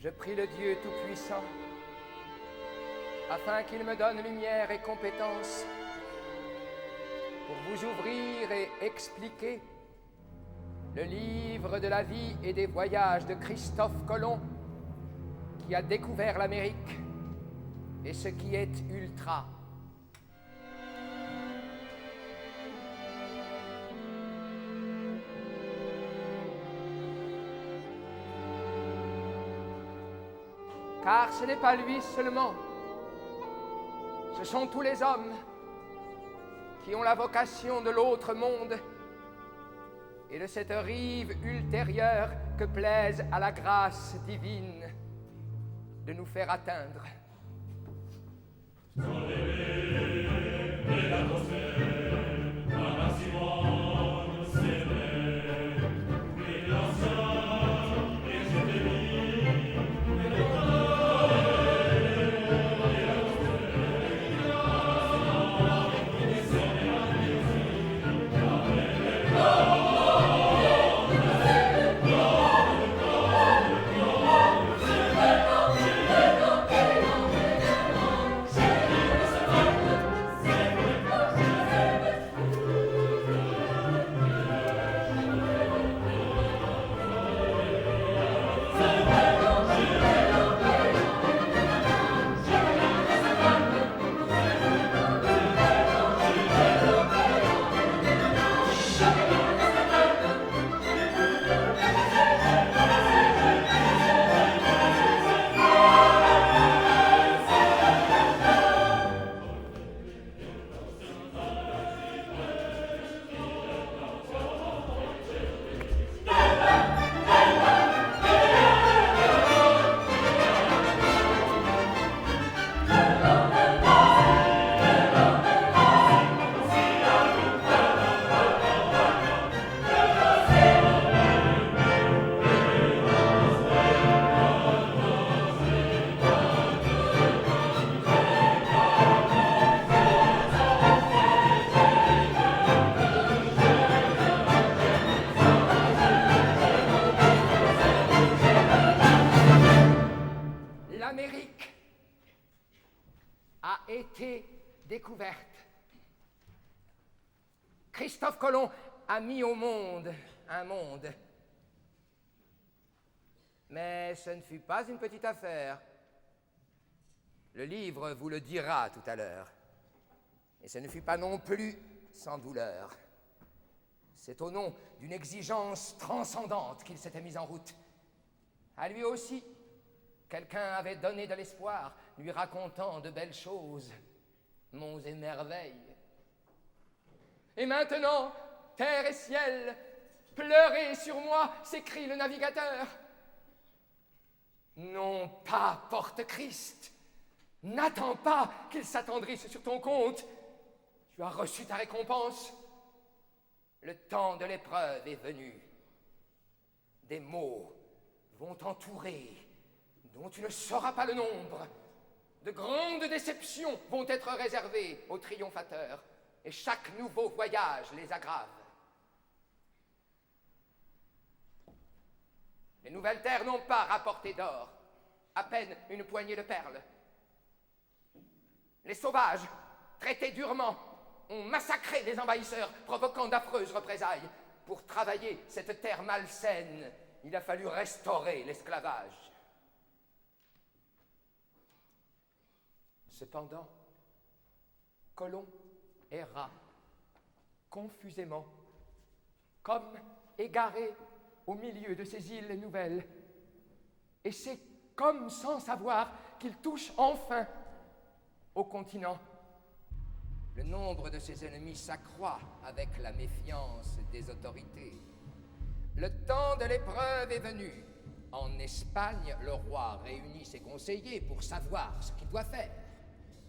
je prie le Dieu Tout-Puissant, afin qu'il me donne lumière et compétence pour vous ouvrir et expliquer le livre de la vie et des voyages de Christophe Colomb, qui a découvert l'Amérique et ce qui est ultra. Car ce n'est pas lui seulement, ce sont tous les hommes qui ont la vocation de l'autre monde et de cette rive ultérieure que plaise à la grâce divine de nous faire atteindre. L'Amérique a été découverte. Christophe Colomb a mis au monde un monde. Mais ce ne fut pas une petite affaire. Le livre vous le dira tout à l'heure. Et ce ne fut pas non plus sans douleur. C'est au nom d'une exigence transcendante qu'il s'était mis en route. À lui aussi, quelqu'un avait donné de l'espoir, lui racontant de belles choses, monts et merveilles. Et maintenant, terre et ciel, pleurez sur moi, s'écrie le navigateur. Non pas, porte-Christ, n'attends pas qu'il s'attendrisse sur ton compte. Tu as reçu ta récompense. Le temps de l'épreuve est venu. Des maux vont t'entourer, dont tu ne sauras pas le nombre. De grandes déceptions vont être réservées aux triomphateurs, et chaque nouveau voyage les aggrave. Les nouvelles terres n'ont pas rapporté d'or, à peine une poignée de perles. Les sauvages, traités durement, ont massacré les envahisseurs, provoquant d'affreuses représailles. Pour travailler cette terre malsaine, il a fallu restaurer l'esclavage. Cependant, Colomb erra confusément, comme égaré au milieu de ces îles nouvelles. Et c'est comme sans savoir qu'il touche enfin au continent. Le nombre de ses ennemis s'accroît avec la méfiance des autorités. Le temps de l'épreuve est venu. En Espagne, le roi réunit ses conseillers pour savoir ce qu'il doit faire.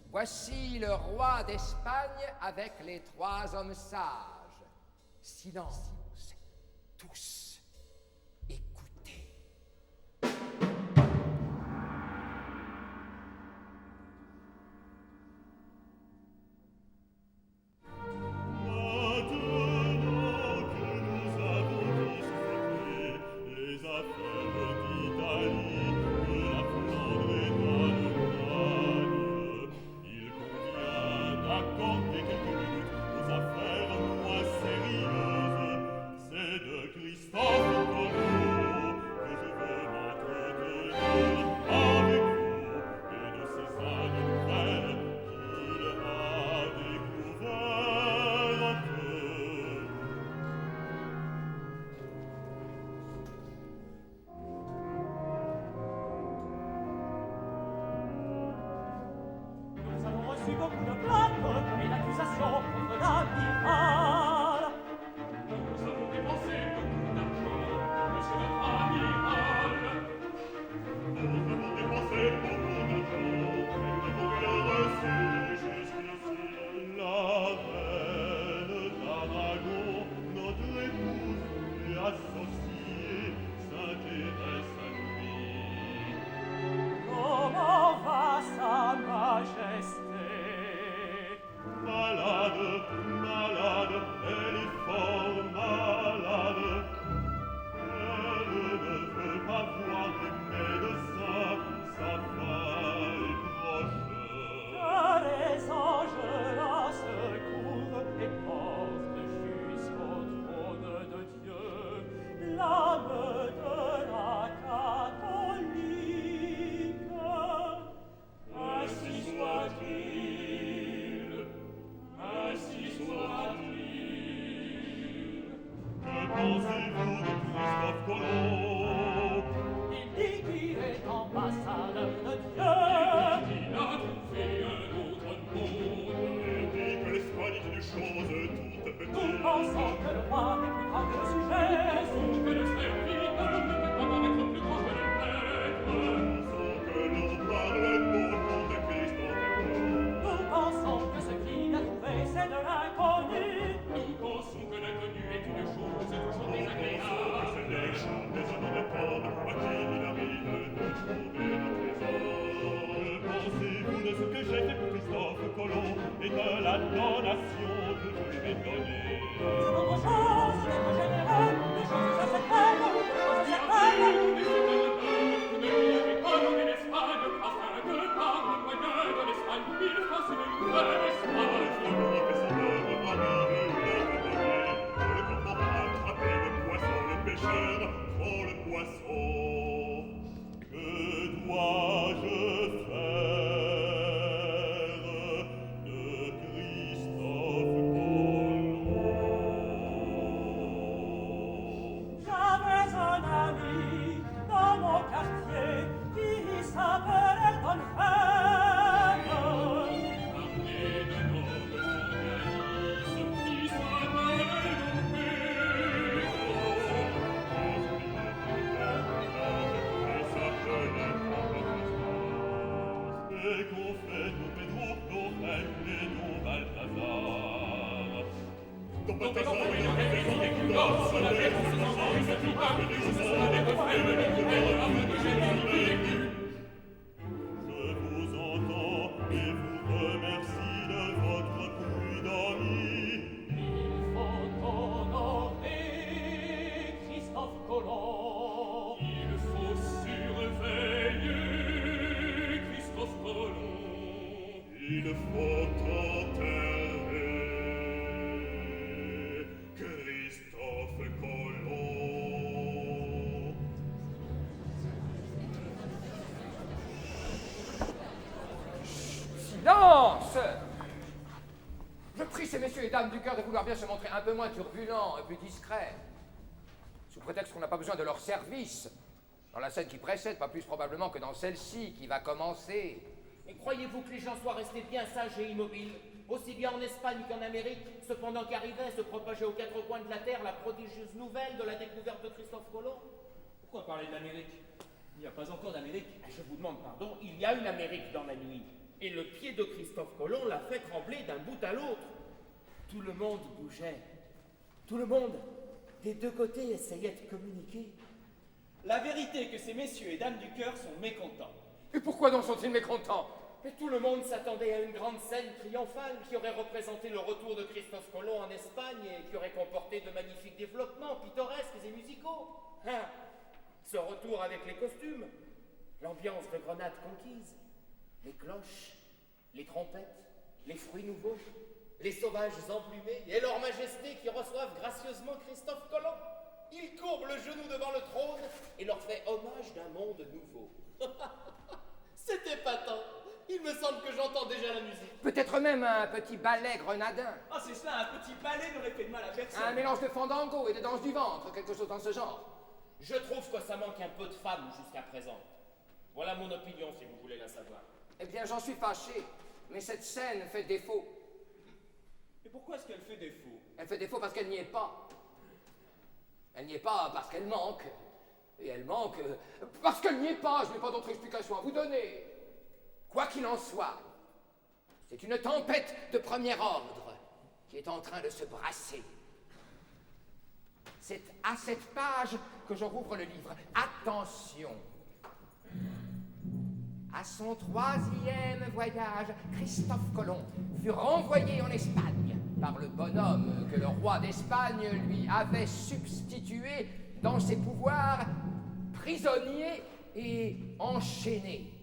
Voici le roi d'Espagne avec les 3 hommes sages. Silence, tous, écoutez. Les affaires d'Italie malade, malade, elle est fort malade. Elle ne veut pas voir les médecins, sa faille proche. Car les anges la secourent et portent jusqu'au trône de Dieu l'âme de la catholique. Ainsi soit-il, ainsi soit-il. Que pensez-vous de Christophe Colomb? Il dit qu'il est ambassadeur de Dieu. Il a trouvé un autre monde. Il dit que l'Espagne est une chose toute petite. Nous pensons que le roi est plus grand que le sujet. Pensons que le serviteur ne peut pas paraître plus grand que le maître. Pensons que l'on parle beaucoup de Christophe Colomb. Nous pensons que ce qu'il a trouvé, c'est de l'inconnu. Nous pensons que l'inconnu est une chose toujours Nous pensons que désagréable. ce n'est qu'un des hommes de Porde à qui il arrive de trouver un trésor. Que pensez-vous de ce que j'ai fait pour Christophe Colomb et de la donation que je lui ai donnée? C'est autre chose, d'être généreux, des choses certaines, des choses certaines. Mais c'est un honneur que ne lui avait pas donné l'Espagne, afin que par le moyen de l'Espagne, il fasse une nouvelle Espagne. Celui que son œuvre arrive de donner, le corbeau a attrapé le poisson, le pêcheur prend le poisson. Que dois-je faire de Christophe Colomb? J'avais un ami dans mon quartier qui s'appelait Bonfère. Parlez d'un homme mondialiste qui s'appelait Et qu'on fait nos Pedro, nos Reines et nos Balthazar. Don Balthazar, oui, non, mais il est plus grand, son affaire, ses enfants, il s'appuie pas, mais nous, ce sont des coffrets, mais les couverts, l'homme que j'ai vécu. Je vous entends et vous remercie de votre prud'homme. Il faut honorer Christophe Colomb. Il faut surveiller Christophe Colomb. Il faut enterrer Christophe Colomb. Silence! Je prie ces messieurs et dames du cœur de vouloir bien se montrer un peu moins turbulents, un peu discrets. Sous prétexte qu'on n'a pas besoin de leur service. Dans la scène qui précède, pas plus probablement que dans celle-ci qui va commencer. Et croyez-vous que les gens soient restés bien sages et immobiles, aussi bien en Espagne qu'en Amérique, cependant qu'arrivait, se propageait aux quatre coins de la terre la prodigieuse nouvelle de la découverte de Christophe Colomb? Pourquoi parler de l'Amérique? Il n'y a pas encore d'Amérique. Je vous demande pardon, il y a une Amérique dans la nuit. Et le pied de Christophe Colomb l'a fait trembler d'un bout à l'autre. Tout le monde bougeait. Tout le monde, des deux côtés, essayait de communiquer. La vérité est que ces messieurs et dames du cœur sont mécontents. Et pourquoi donc sont-ils mécontents? Et tout le monde s'attendait à une grande scène triomphale qui aurait représenté le retour de Christophe Colomb en Espagne et qui aurait comporté de magnifiques développements pittoresques et musicaux. Hein? Ce retour avec les costumes, l'ambiance de Grenade conquise, les cloches, les trompettes, les fruits nouveaux, les sauvages emplumés et leur majesté qui reçoivent gracieusement Christophe Colomb. Il courbe le genou devant le trône et leur fait hommage d'un monde nouveau. C'est épatant. Il me semble que j'entends déjà la musique. Peut-être même un petit ballet grenadin. Ah, c'est cela, un petit balai n'aurait fait de mal à personne. Un mélange de fandango et de danse du ventre, quelque chose dans ce genre. Je trouve que ça manque un peu de femmes jusqu'à présent. Voilà mon opinion si vous voulez la savoir. Eh bien, j'en suis fâché, mais cette scène fait défaut. Et pourquoi est-ce qu'elle fait défaut? Elle fait défaut parce qu'elle n'y est pas. Elle n'y est pas parce qu'elle manque. Et elle manque parce qu'elle n'y est pas. Je n'ai pas d'autre explication à vous donner. Quoi qu'il en soit, c'est une tempête de premier ordre qui est en train de se brasser. C'est à cette page que je rouvre le livre. Attention. À son 3e voyage, Christophe Colomb fut renvoyé en Espagne. par le bonhomme que le roi d'Espagne lui avait substitué dans ses pouvoirs prisonnier et enchaîné.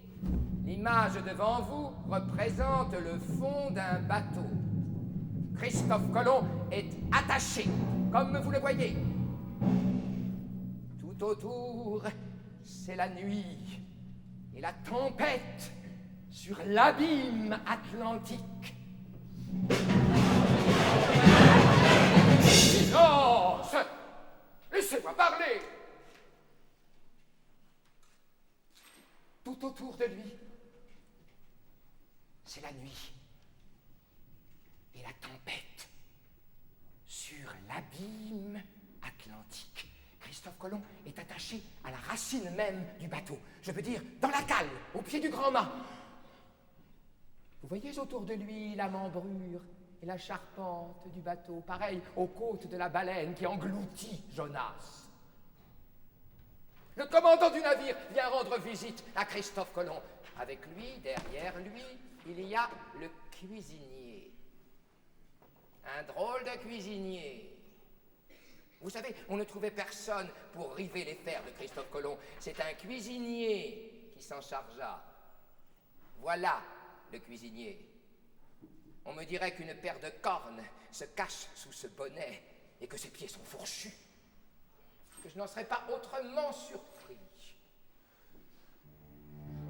L'image devant vous représente le fond d'un bateau. Christophe Colomb est attaché, comme vous le voyez. Tout autour, c'est la nuit et la tempête sur l'abîme atlantique. Silence! Laissez-moi parler! Tout autour de lui, c'est la nuit et la tempête sur l'abîme atlantique. Christophe Colomb est attaché à la racine même du bateau. Je veux dire, dans la cale, au pied du grand mât. Vous voyez autour de lui la membrure et la charpente du bateau, pareil aux côtes de la baleine qui engloutit Jonas. Le commandant du navire vient rendre visite à Christophe Colomb. Avec lui, derrière lui, il y a le cuisinier. Un drôle de cuisinier. Vous savez, on ne trouvait personne pour river les fers de Christophe Colomb. C'est un cuisinier qui s'en chargea. Voilà le cuisinier. On me dirait qu'une paire de cornes se cache sous ce bonnet et que ses pieds sont fourchus. Que je n'en serais pas autrement surpris.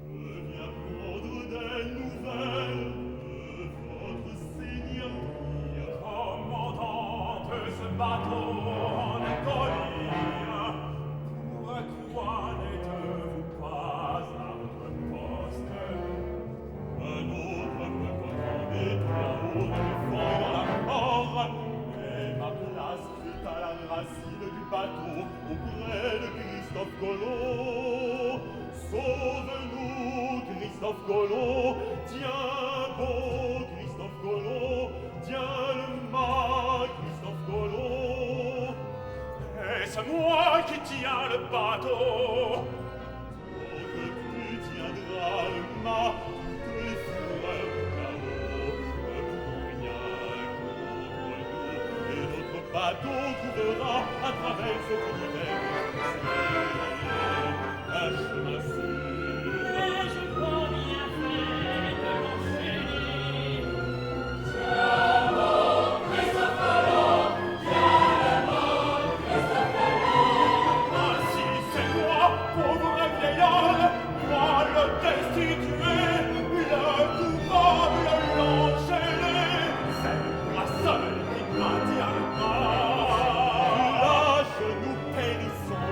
Je viens prendre des nouvelles de votre seigneurie. Commandant de ce bateau en écolie, pourquoi n'êtes-vous pas à votre poste? Un autre me commandait bien haut de me fendre la mort, et ma place fut à la racine du bateau auprès de Christophe Colomb. Sauve-nous, Christophe Colomb, tiens bon, Christophe Colomb, tiens le mât, Christophe Colomb. Est-ce moi qui tiens le bateau? Oh, que tu tiendras le mât, toutes les fureurs du chaos ne pourront rien contre nous, et notre bateau trouvera à travers cet univers un chemin sûr. Mais je crois bien fait de l'enchaîner. Ainsi c'est moi, pauvre vieillard, moi le destitué, le coupable, l'enchaîné. C'est moi seul qui maintiens le mal. Lâche, nous périssons.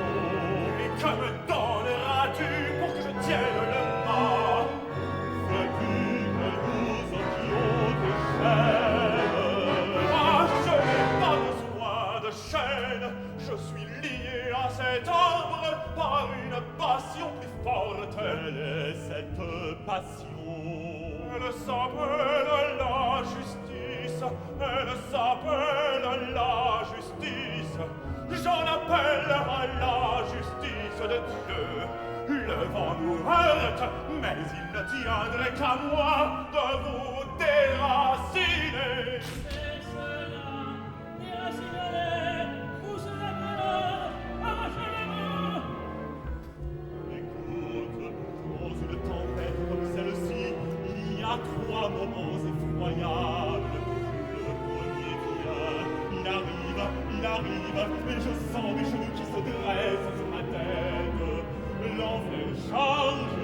Et que me donneras-tu pour que je tienne le mât? Veux-tu que nous ôtions tes chaînes? Moi, je n'ai pas besoin de chaînes. Je suis lié à cet arbre par une passion plus forte. Quelle est cette passion? Elle s'appelle la justice. Elle s'appelle la justice. J'en appelle à la justice de Dieu. Le vent nous heurte, mais il ne tiendrait qu'à moi de vous déraciner. C'est cela, déracinerez, pousse la colonne, arrachez-les-moi. Écoute, dans une tempête comme celle-ci, il y a 3 moments effroyables. Le premier vient, il arrive, et je sens mes genoux qui se dressent sur ma tête. L'enfer charge,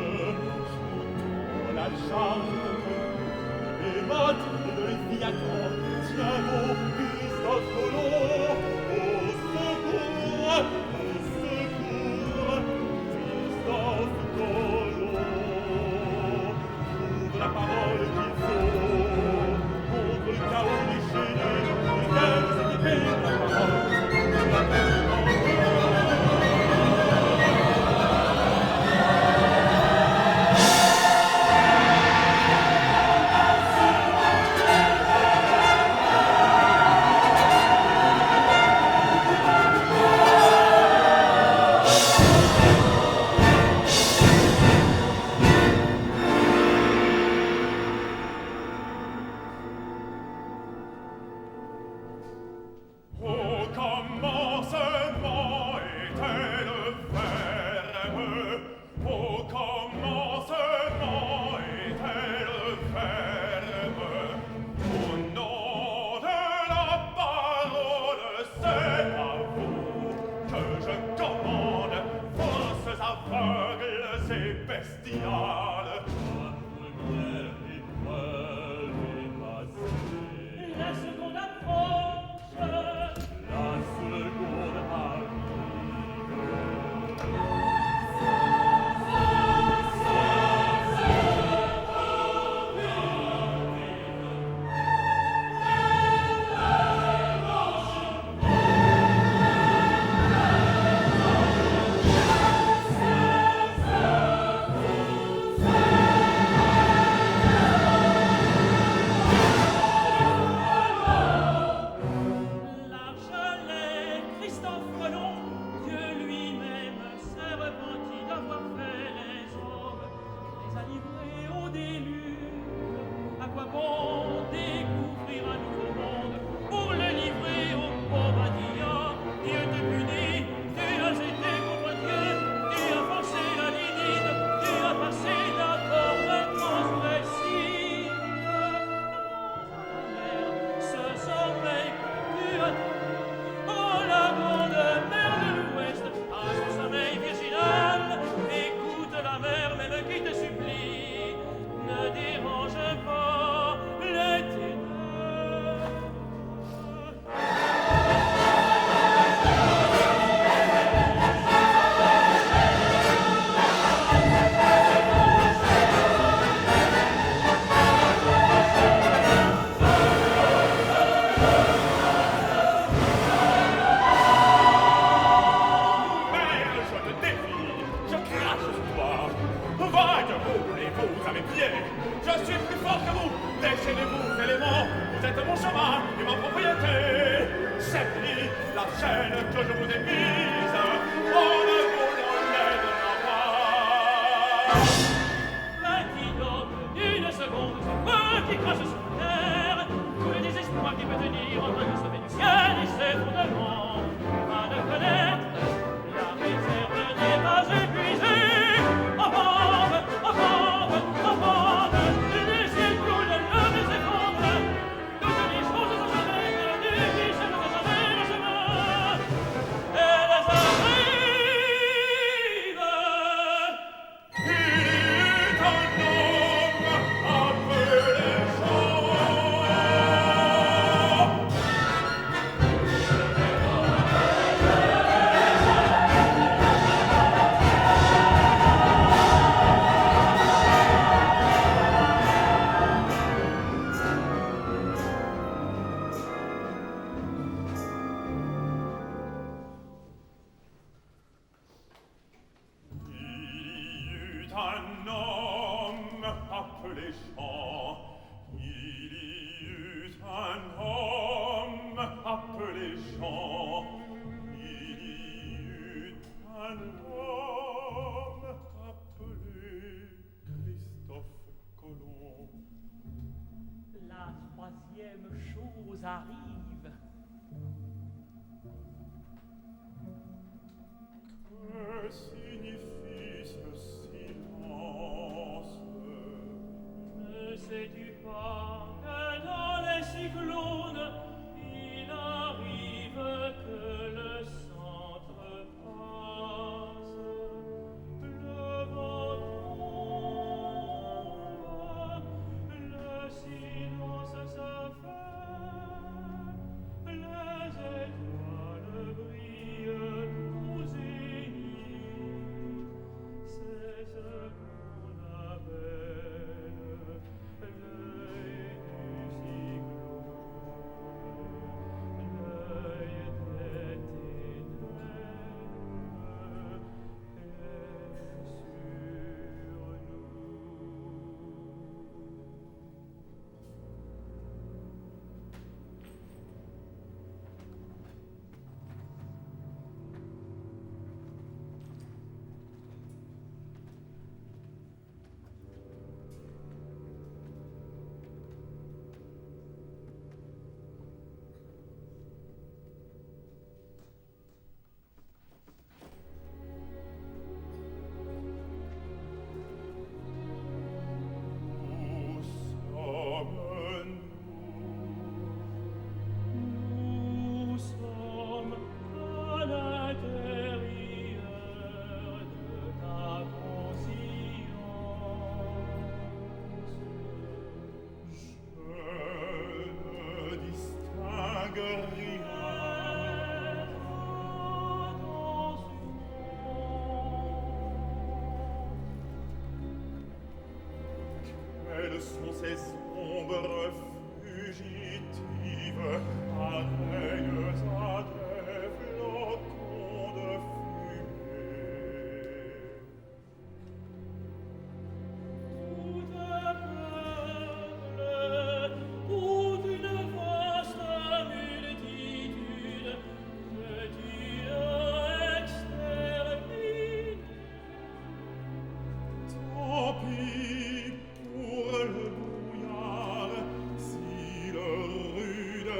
je la charge de Bémotte et de Léviathan. Tiens bon, Christophe Colomb, au secours, Christophe Colomb. Trouve la parole qu'il faut contre le chaos déchaîné. Regarde cette épée de la parole. chemin et ma propriété. C'est pris la chaîne que je vous ai mise, on ne vous l'enlèvera pas. Petit homme, une seconde, moi qui crache sur terre, tout le désespoir qui peut tenir entre le sommet du ciel et ses fondements, va de connaître, la réserve n'est pas épuisée. Avance, avance, avance, le ciel coule, l'homme s'effondre, toutes les choses sont jamais perdues, qui se nous jamais le chemin. Elles arrivent. Il est un homme appelé Jean. Il y eut un homme appelé Jean. Il y eut un homme appelé Jean. Il y eut un homme appelé Christophe Colomb. La troisième chose arrive. Que signifie ce silence? Ne sais-tu pas que dans les cyclones, il arrive que le centre passe, le vent tombe, le silence s'affaire, les étoiles brillent au zénith, c'est ce qu'on appelle l'œil du cyclone, l'œil des ténèbres est sur nous. Où sommes-nous? Nous sommes à l'intérieur de ta conscience. Je ne distingue rien. Quelles sont ces ombres fugitives, pareilles à des flocons de fumée? Tout un peuple, toute une vaste multitude, que tu as exterminée. Tant pis pour le brouillard, si le rude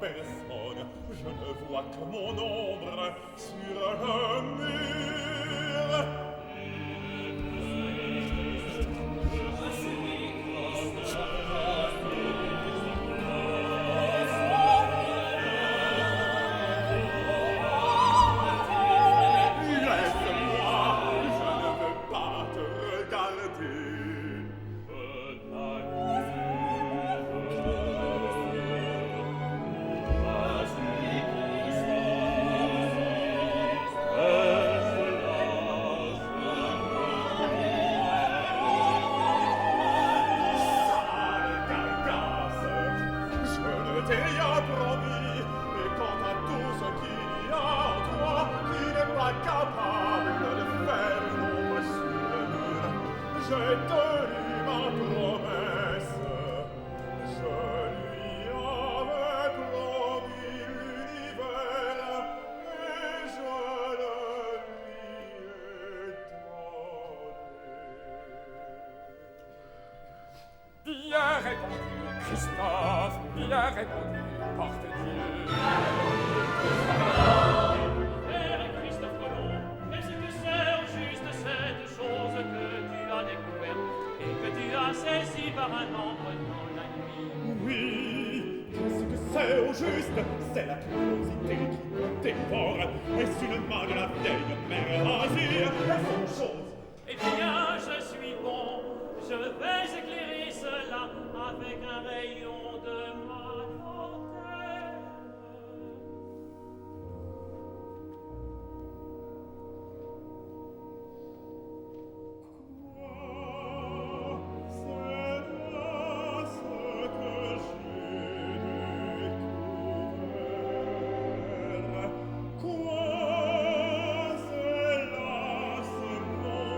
personne, je ne vois que mon ombre sur le mur. Bien répondu, Christophe, bien répondu, porte-Dieu. Père Christophe Colomb, qu'est-ce que c'est au juste cette chose que tu as découverte et que tu as saisie par un antre dans la nuit? Oui, qu'est-ce que c'est au juste? C'est la curiosité qui dévore. Est-ce une main de la vieille mère Azir? La seule chose. Eh bien, je suis bon, je vais éclairer cela avec un rayon de ma lanterne. Quoi, c'est là ce monde?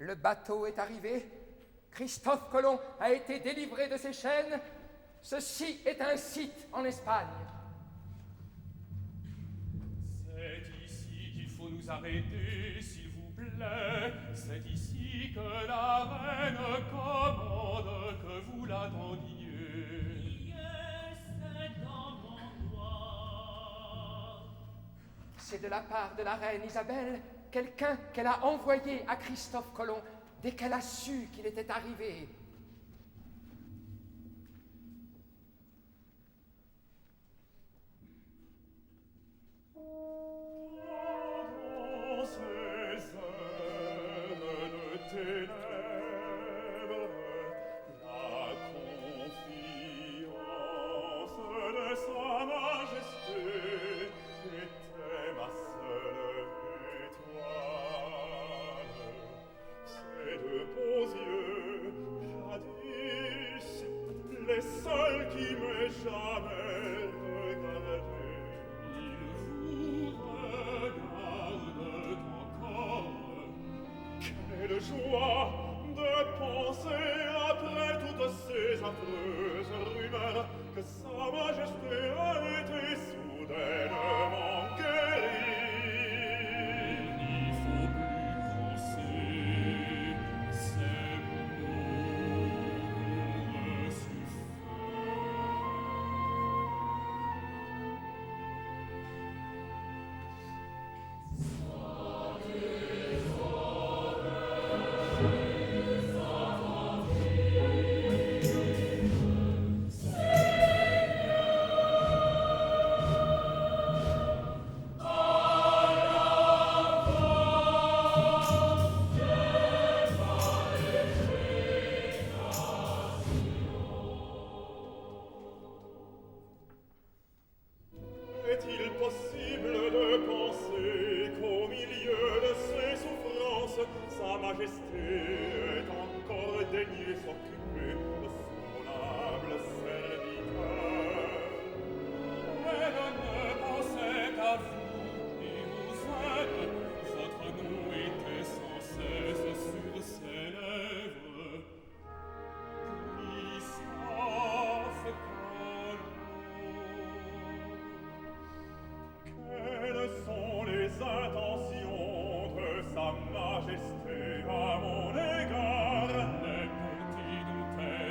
Le bateau est arrivé. Christophe Colomb a été délivré de ses chaînes. Ceci est un site en Espagne. C'est ici qu'il faut nous arrêter, s'il vous plaît. C'est ici que la reine commande que vous l'attendiez. C'est de la part de la reine Isabelle, quelqu'un qu'elle a envoyé à Christophe Colomb dès qu'elle a su qu'il était arrivé. Dans ces heures de ténèbres, la confiance de sa majesté était ma seule étoile. Ces deux beaux yeux, jadis, les seuls qui m'aient jamais regardé, ils vous regardent encore. Quelle joie de penser, après toutes ces affreuses rumeurs, que sa majesté a été soudainement guérie. Il n'y faut plus penser, ces mots Est-il possible de penser qu'au milieu de ces souffrances, sa majesté est encore daigné s'occuper de son humble serviteur? Elle ne pensait qu'à vous et vous êtes, votre nom était sans cesse sur ses lèvres. Christophe Colomb. Quelles sont les intentions de sa majesté à mon égard? Les petits dont elle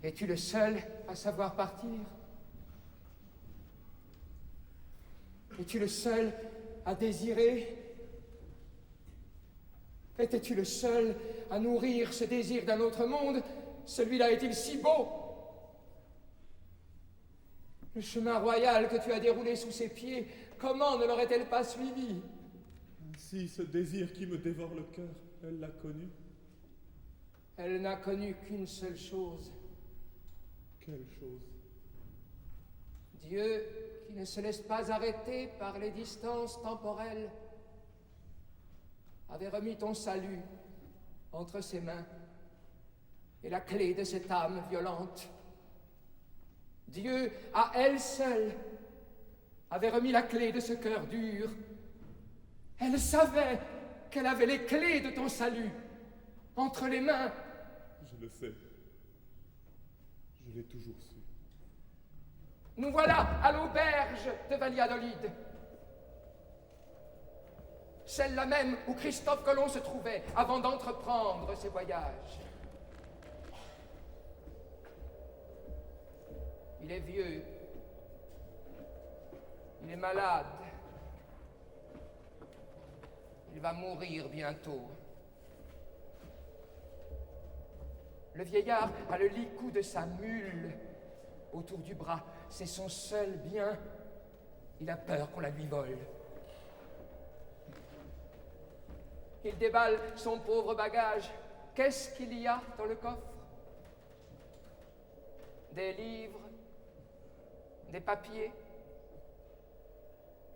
Es-tu le seul à savoir partir? Es-tu le seul à désirer? Étais-tu le seul à nourrir ce désir d'un autre monde? Celui-là est-il si beau? Le chemin royal que tu as déroulé sous ses pieds, comment ne l'aurait-elle pas suivi? Ainsi, ce désir qui me dévore le cœur, elle l'a connu. Elle n'a connu qu'une seule chose. Quelle chose? Dieu qui ne se laisse pas arrêter par les distances temporelles avait remis ton salut entre ses mains et la clé de cette âme violente. Dieu, à elle seule, avait remis la clé de ce cœur dur. Elle savait qu'elle avait les clés de ton salut entre les mains. Je le sais. Je l'ai toujours su. Nous voilà à l'auberge de Valladolid. Celle-là même où Christophe Colomb se trouvait avant d'entreprendre ses voyages. Il est vieux. Il est malade. Il va mourir bientôt. Le vieillard a le licou de sa mule autour du bras. C'est son seul bien. Il a peur qu'on la lui vole. Il déballe son pauvre bagage. Qu'est-ce qu'il y a dans le coffre? Des livres, des papiers,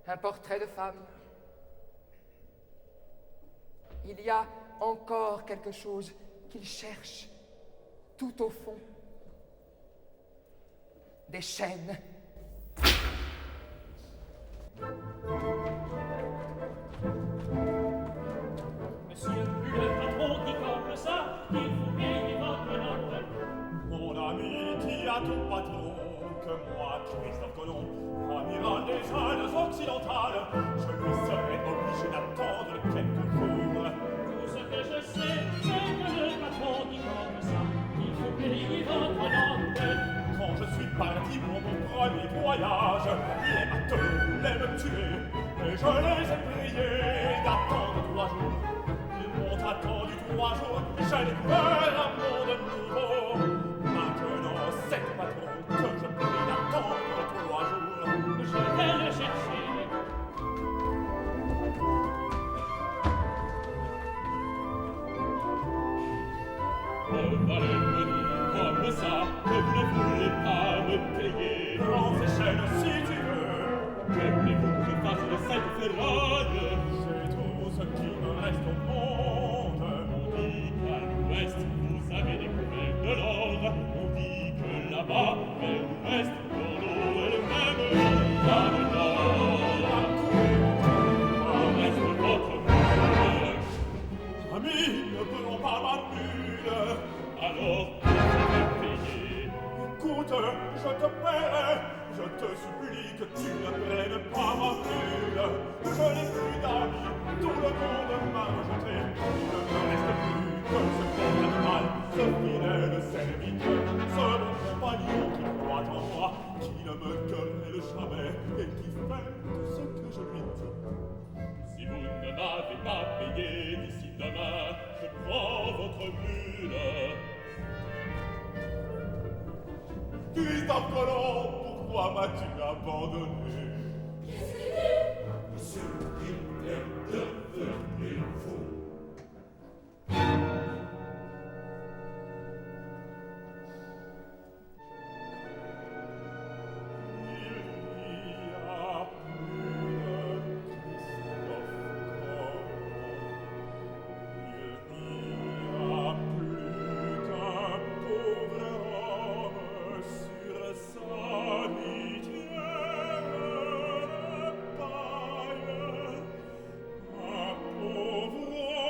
un portrait de femme. Il y a encore quelque chose qu'il cherche tout au fond. Des chaînes. Monsieur le patron dit comme ça qu'il faut payer votre note. Mon ami, qui a tout patron que moi, Christophe Colomb, amiral des Indes occidentales, je lui serais obligé d'attendre quelques jours. Tout ce que je sais, c'est que le patron dit comme ça qu'il faut payer votre note. Quand je suis parti pour mon premier voyage, les bateaux voulaient me tuer, et je les ai priés d'attendre 3 jours. Ils m'ont attendu 3 jours, j'ai découvert un monde nouveau. Maintenant, c'est le patron que je prie d'attendre 3 jours. Je vais le chercher. Le valet me dit comme ça que vous ne voulez pas me payer. Prends ces chaînes si tu veux. Que voulez-vous que je fasse de cette ferraille? C'est tout ce qui me reste au monde. On dit qu'à l'ouest, vous avez découvert de l'or. On dit que là-bas, vers l'ouest, dans l'eau elle-même, il y a de l'or. Où reste votre mule? Ami, ne prenons pas ma mule. Alors, vous devez payer. Écoute, je te paierai. Je te supplie que tu ne prennes pas ma mule. Je n'ai plus d'amis, tout le monde m'a rejeté. Il ne me reste plus que ce pauvre animal, ce fidèle serviteur, ce bon compagnon qui croit en moi, qui ne me querelle jamais et qui fait tout ce que je lui dis. Si vous ne m'avez pas payé d'ici demain, je prends votre mule. Christophe Colomb, pourquoi m'as-tu abandonné? Monsieur, il est devenu fou. Pauvre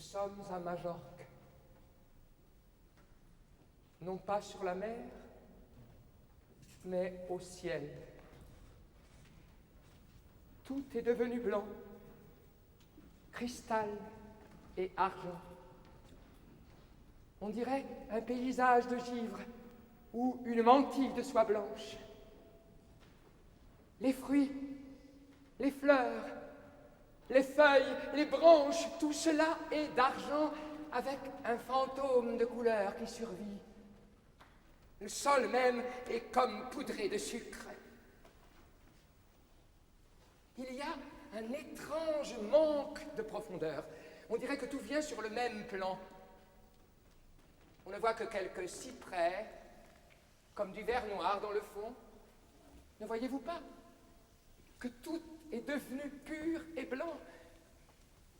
sommes à Majorque, non pas sur la mer, mais au ciel. Tout est devenu blanc, cristal et argent. On dirait un paysage de givre ou une mantille de soie blanche. Les fruits, les fleurs, les feuilles, les branches, tout cela est d'argent avec un fantôme de couleur qui survit. Le sol même est comme poudré de sucre. Il y a un étrange manque de profondeur. On dirait que tout vient sur le même plan. On ne voit que quelques cyprès, comme du verre noir dans le fond. Ne voyez-vous pas que tout est devenu pur et blanc,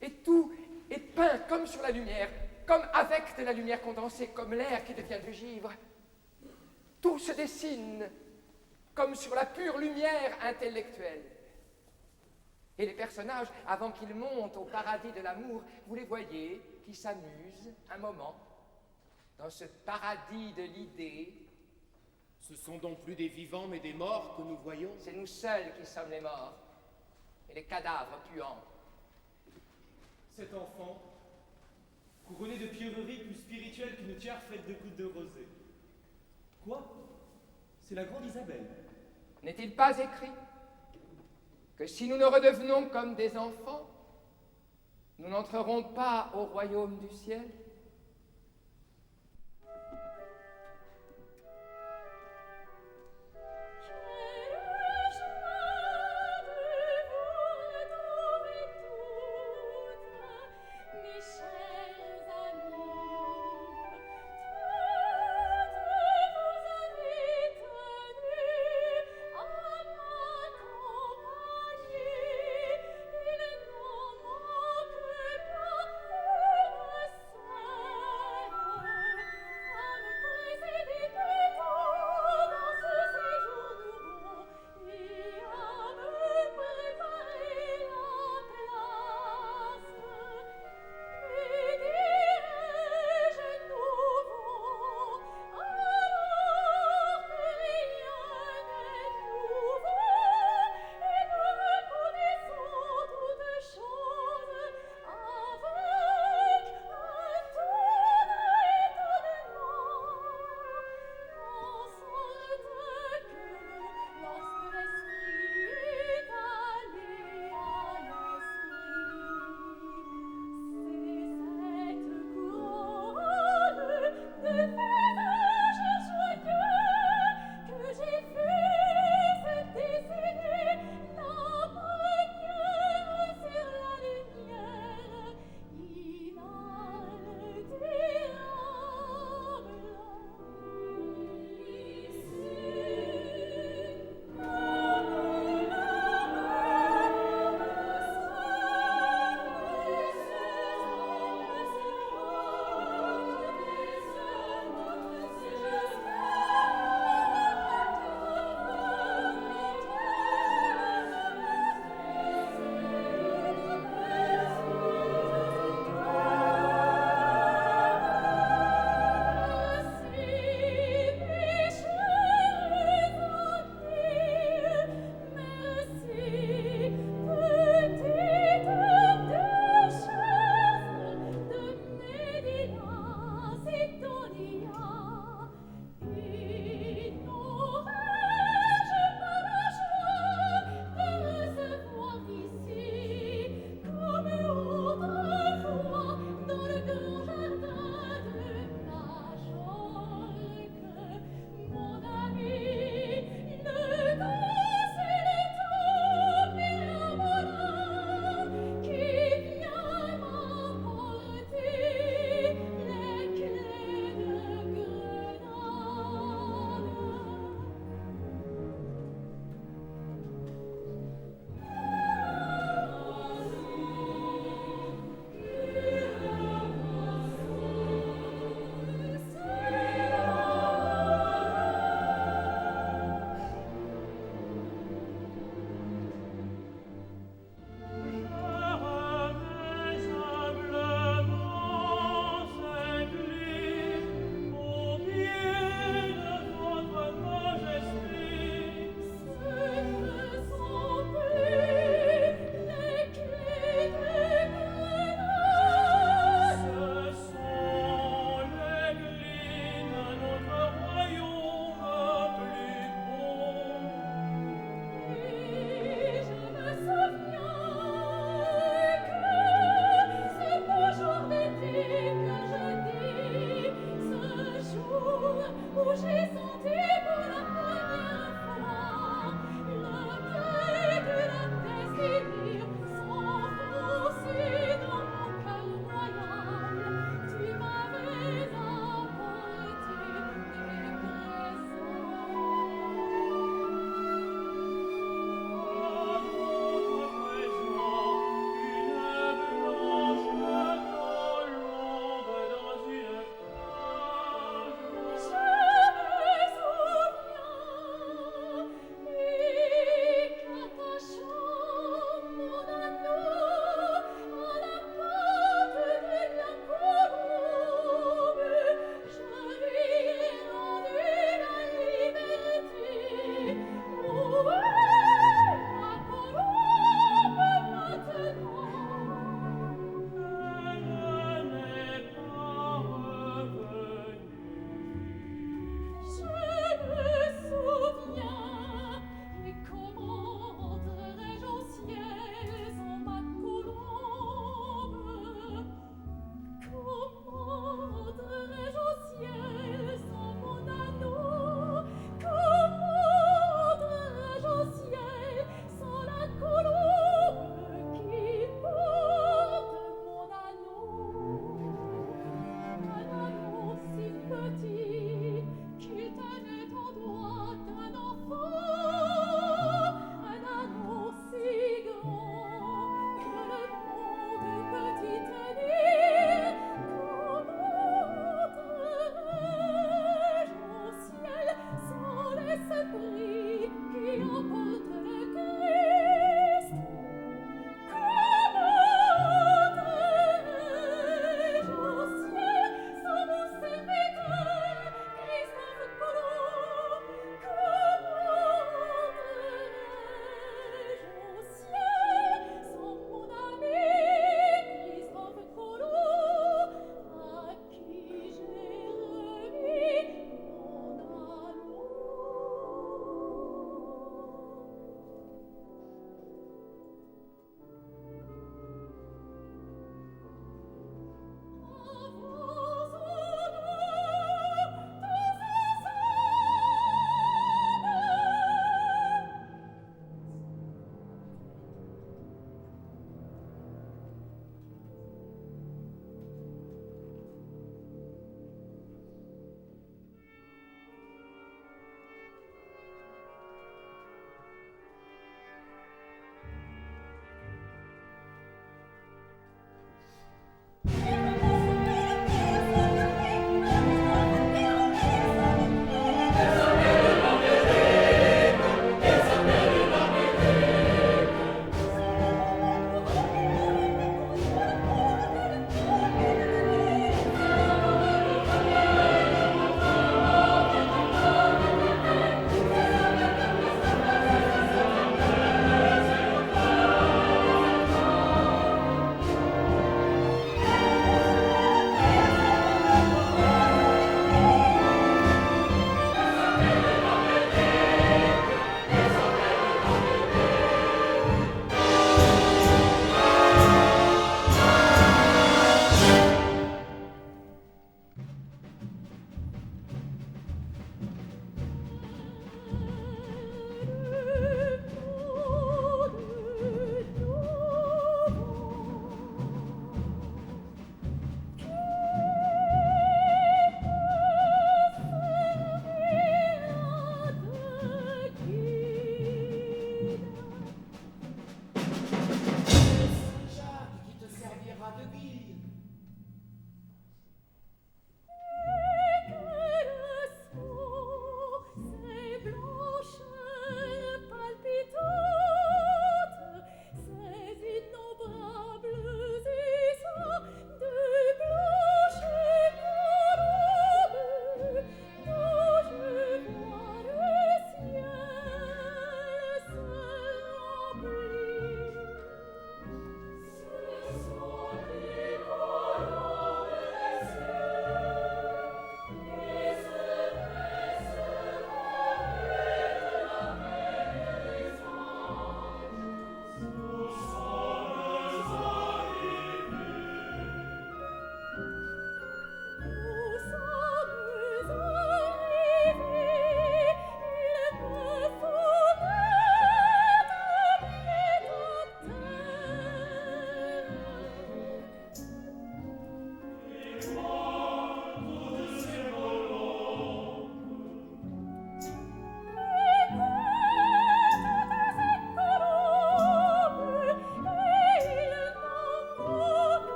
et tout est peint comme sur la lumière, comme avec de la lumière condensée, comme l'air qui devient du givre. Tout se dessine comme sur la pure lumière intellectuelle. Et les personnages, avant qu'ils montent au paradis de l'amour, vous les voyez qui s'amusent un moment dans ce paradis de l'idée. Ce sont donc plus des vivants mais des morts que nous voyons. C'est nous seuls qui sommes les morts, et les cadavres puants. Cet enfant, couronné de pierreries plus spirituelles qu'une tiare faite de gouttes de rosée. Quoi? C'est la grande Isabelle. N'est-il pas écrit que si nous ne redevenons comme des enfants, nous n'entrerons pas au royaume du ciel?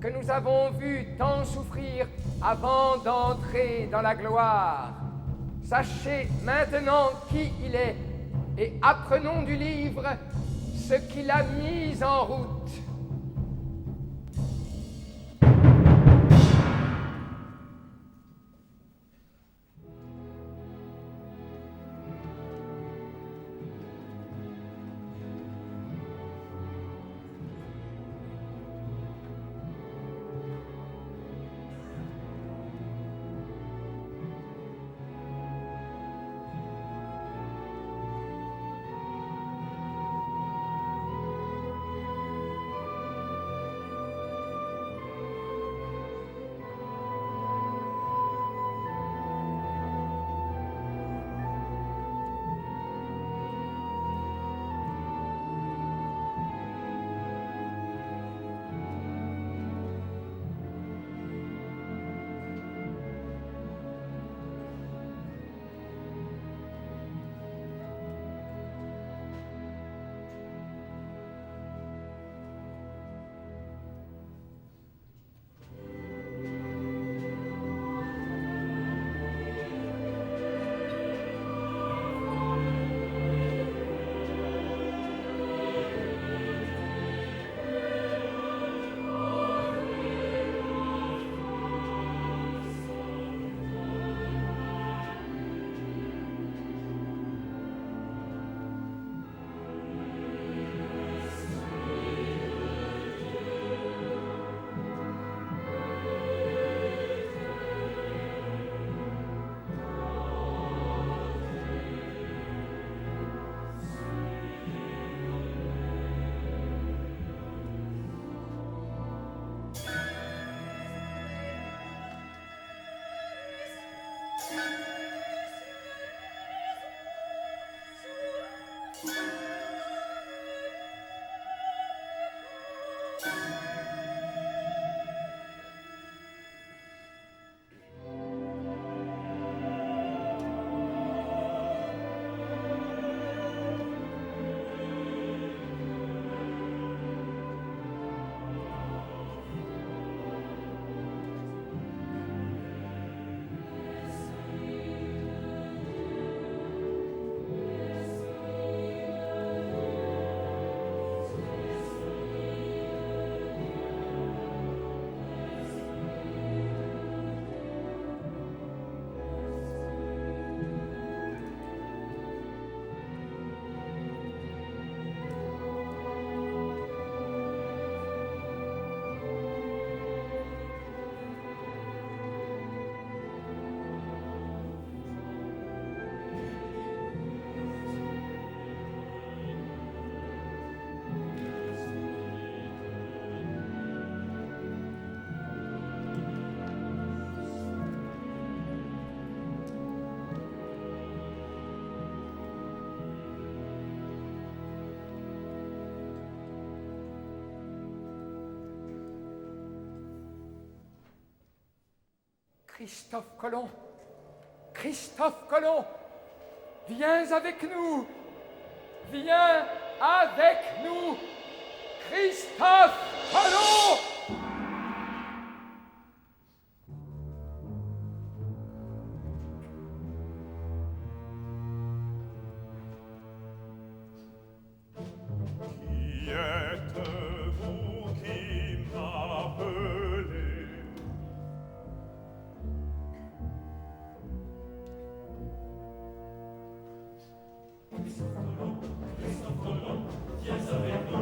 Que nous avons vu tant souffrir avant d'entrer dans la gloire. Sachez maintenant qui il est et apprenons du livre ce qu'il a mis en route. Christophe Colomb, Christophe Colomb, viens avec nous, viens avec nous, Christophe Colomb! Qui êtes-vous qui m'appelez? Qui êtes-vous qui m'appelez?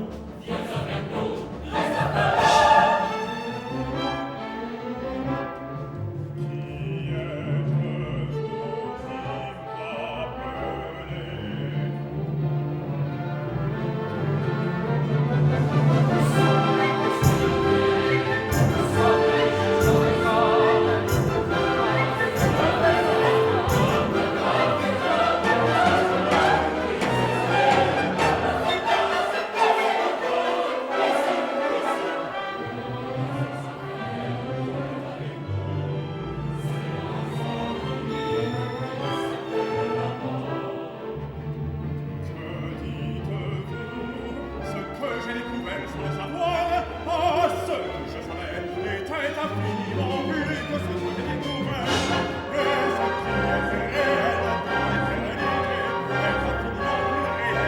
Ce que j'ai découvert sans le savoir, ce que je savais était infiniment plus que ce que j'ai découvert. Et ce qui est réel dans l'éternité est infiniment plus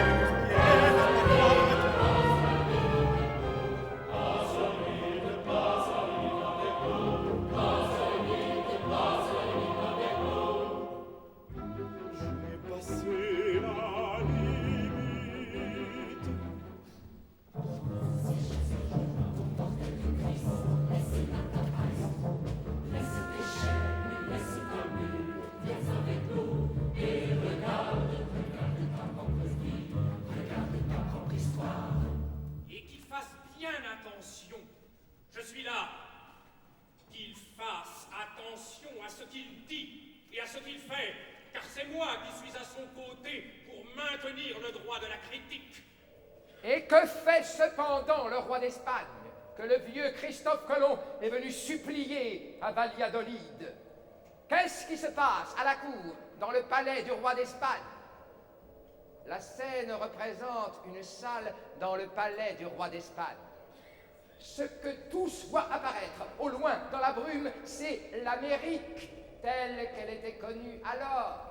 réel que ce qui est J'ai passé la limite. Et qu'il fasse bien attention. Je suis là. Qu'il fasse attention à ce qu'il dit et à ce qu'il fait, car c'est moi qui suis à son côté pour maintenir le droit de la critique. Et que fait cependant le roi d'Espagne, que le vieux Christophe Colomb est venu supplier à Valladolid? Qu'est-ce qui se passe à la cour, dans le palais du roi d'Espagne? La scène représente une salle dans le palais du roi d'Espagne. Ce que tous voient apparaître au loin dans la brume, c'est l'Amérique telle qu'elle était connue alors,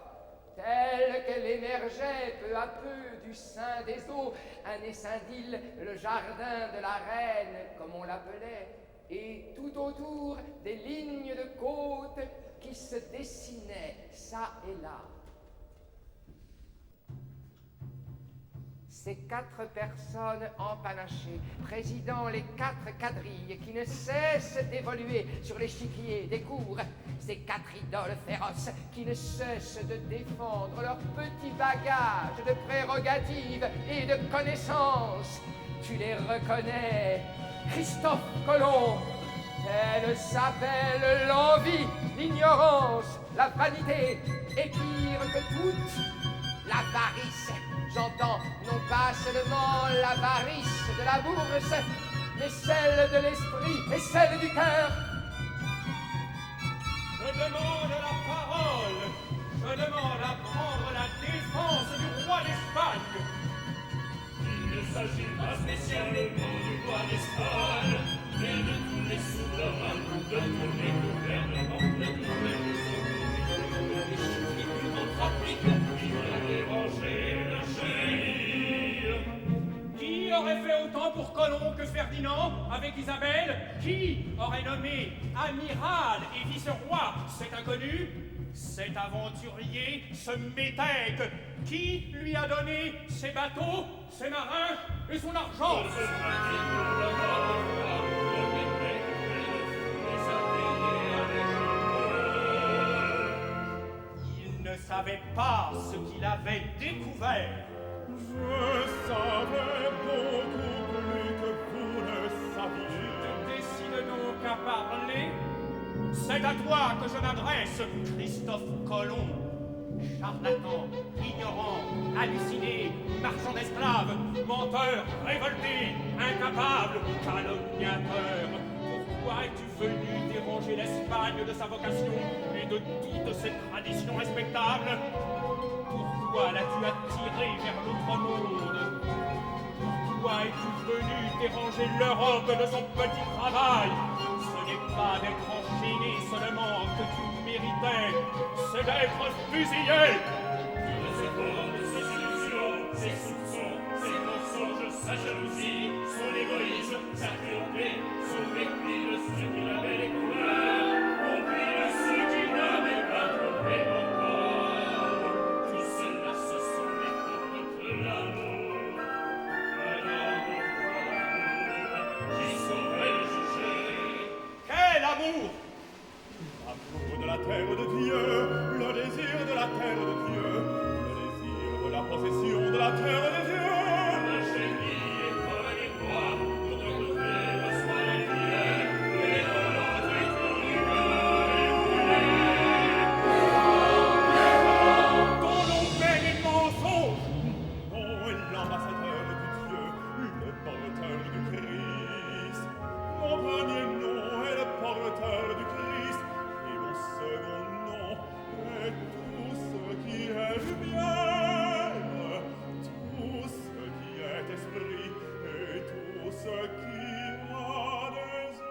telle qu'elle émergeait peu à peu du sein des eaux, un essaim d'île, le jardin de la reine, comme on l'appelait, et tout autour des lignes de côte qui se dessinaient ça et là. Ces 4 personnes empanachées, présidant les 4 quadrilles qui ne cessent d'évoluer sur l'échiquier des cours, ces 4 idoles féroces qui ne cessent de défendre leur petit bagage de prérogatives et de connaissances. Tu les reconnais, Christophe Colomb. Elles s'appellent l'envie, l'ignorance, la vanité, et pire que toutes, l'avarice. J'entends non pas seulement l'avarice de la bourse, mais celle de l'esprit et celle du cœur. Je demande la parole. Je demande à prendre la défense du roi d'Espagne. Il ne s'agit pas spécialement du roi d'Espagne, mais de tous les souverains, de tous les gouvernements, de tous les qui ont dérangé le génie. Qui aurait fait autant pour Colomb que Ferdinand avec Isabelle? Qui aurait nommé amiral et vice-roi cet inconnu, cet aventurier, ce métèque? Qui lui a donné ses bateaux, ses marins et son argent? Il ne savait pas ce qu'il avait découvert. Je savais beaucoup plus que vous ne saviez. Tu te décides donc à parler? C'est à toi que je m'adresse, Christophe Colomb. Charlatan, ignorant, halluciné, marchand d'esclaves, menteur, révolté, incapable, calomniateur. Pourquoi es-tu venu déranger désengorger l'Espagne de sa vocation et de toutes ses traditions respectables? Pourquoi l'as-tu attiré vers l'autre monde? Pourquoi es-tu venu déranger l'Europe de son petit travail? Ce n'est pas d'être enchaîné seulement que tu méritais, c'est d'être fusillé! Ses formes, ses illusions, ses soupçons, ses mensonges, sa jalousie, son égoïsme, sa cruauté, son mépris de ceux qui l'avaient les couleurs, oublie de ceux qui n'avaient pas trouvé encore. Tout cela, ce sont les fautes de l'amour. Madame, qui saurait le juger? Quel amour! L'amour de la terre de Dieu, le désir de la terre de Dieu, le désir de la possession de la terre de Dieu. Un génie est comme les rois, pour retrouver le soin des vieux, et les volontés et tout Ton nom baigne de mensonge, mon nom est l'ambassadeur du Dieu, le porteur du Christ. Mon premier nom est le porteur du Christ, et mon second nom est tout ce qui est lumière, tout ce qui est esprit, et tout ce qui a des ailes.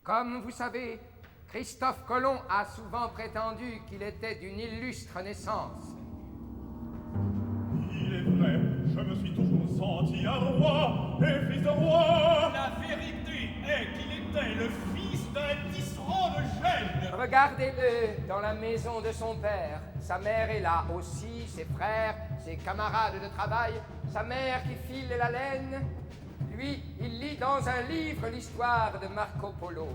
Comme vous savez, Christophe Colomb a souvent prétendu qu'il était d'une illustre naissance. Il est vrai, je me suis toujours senti un roi et fils de roi. La vérité est qu'il était le fils d'un tisserand de gêne. Regardez-le dans la maison de son père. Sa mère est là aussi, ses frères, ses camarades de travail, sa mère qui file la laine. Lui, il lit dans un livre l'histoire de Marco Polo.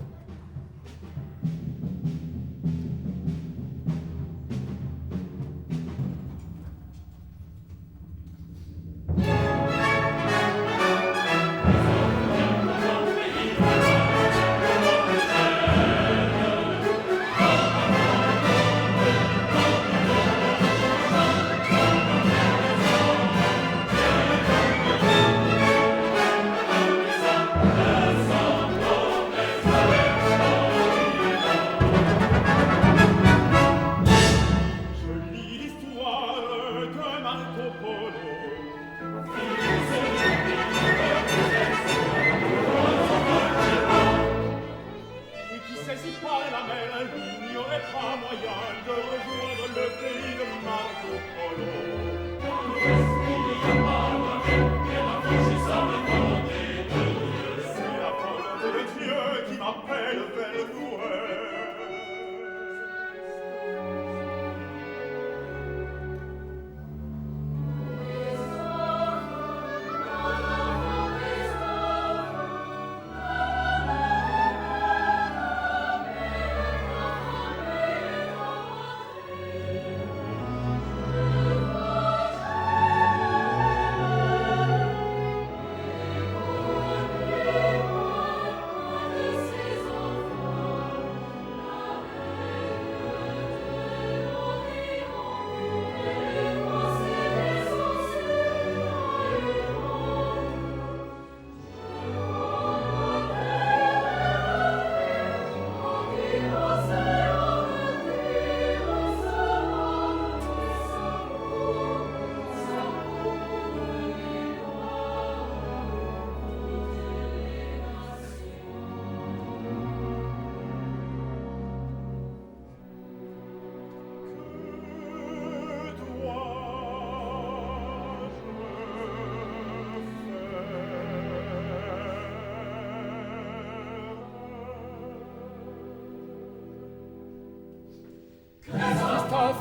Christophe,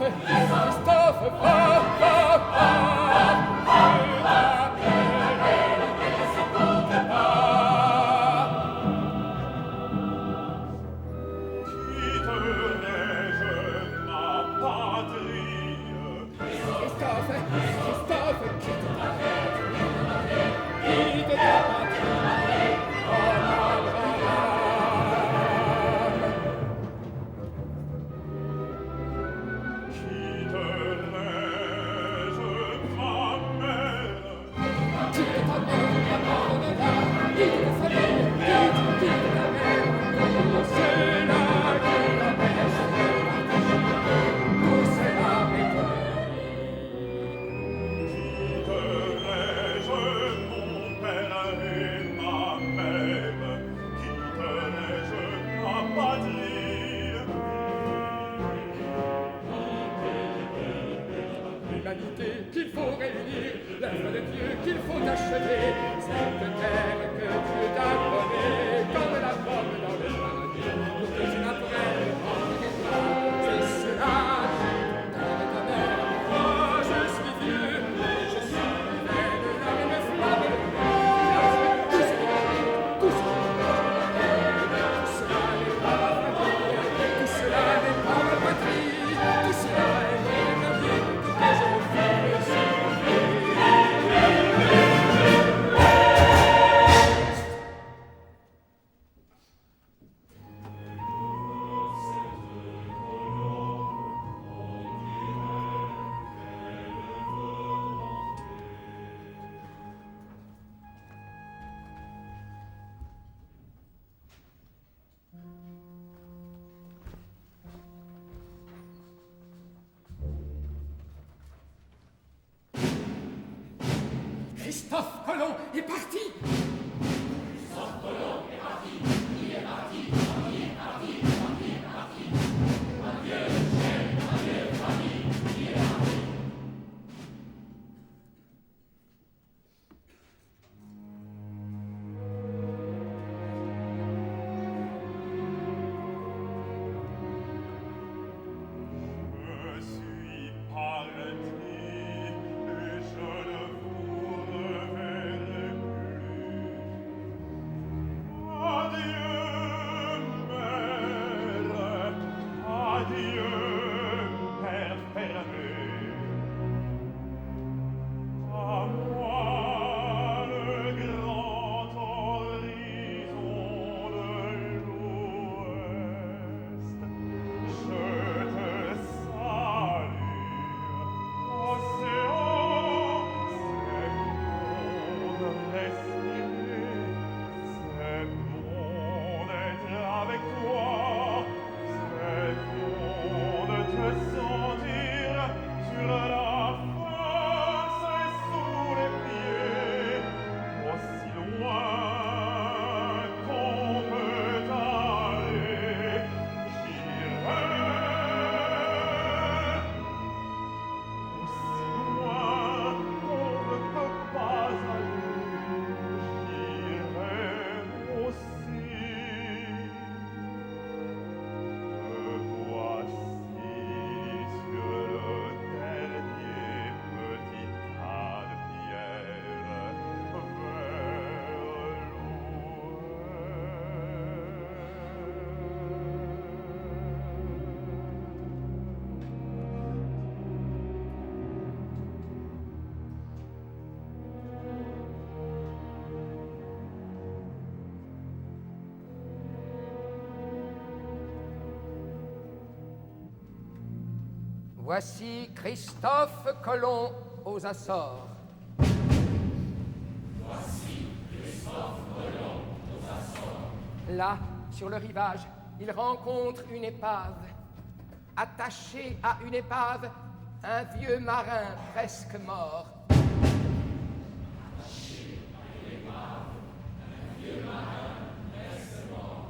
qu'il faut réunir, l'œuvre de Dieu qu'il faut achever, cette terre que Dieu t'a donnée, comme la pomme dans le paradis, pour que tu n'apprennes en tes pas, c'est cela, ton ta mère. Moi je suis vieux, et je suis plein de la même flamme de cœur. Tout cela n'est pas ma famille, tout cela n'est pas ma patrie, tout cela est ma vie, que je me fais. Christophe Colomb est parti! Christophe Colomb est parti, il est parti. Voici Christophe Colomb aux Açores. Voici Christophe Colomb aux Açores. Là, sur le rivage, il rencontre une épave. Attaché à une épave, un vieux marin presque mort. Attaché à une épave, un vieux marin presque mort.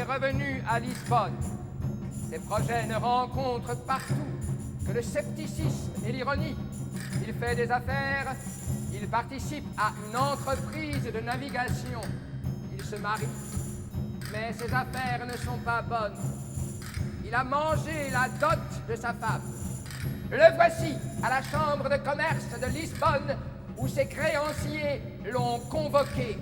revenu à Lisbonne. Ses projets ne rencontrent partout que le scepticisme et l'ironie. Il fait des affaires, il participe à une entreprise de navigation. Il se marie, Mais ses affaires ne sont pas bonnes. Il a mangé la dot de sa femme. Le voici à la chambre de commerce de Lisbonne où ses créanciers l'ont convoqué.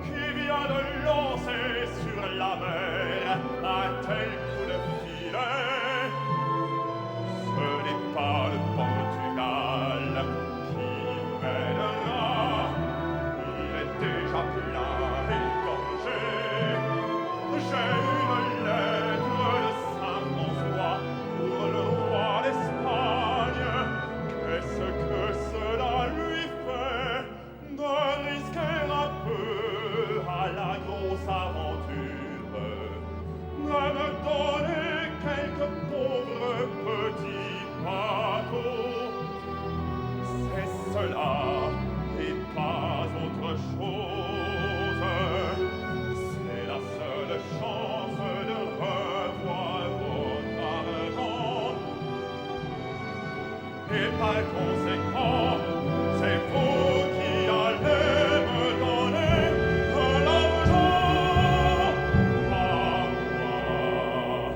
Qui vient de lancer sur la mer un tel coup de et par conséquent, c'est vous qui allez me donner de l'argent à moi.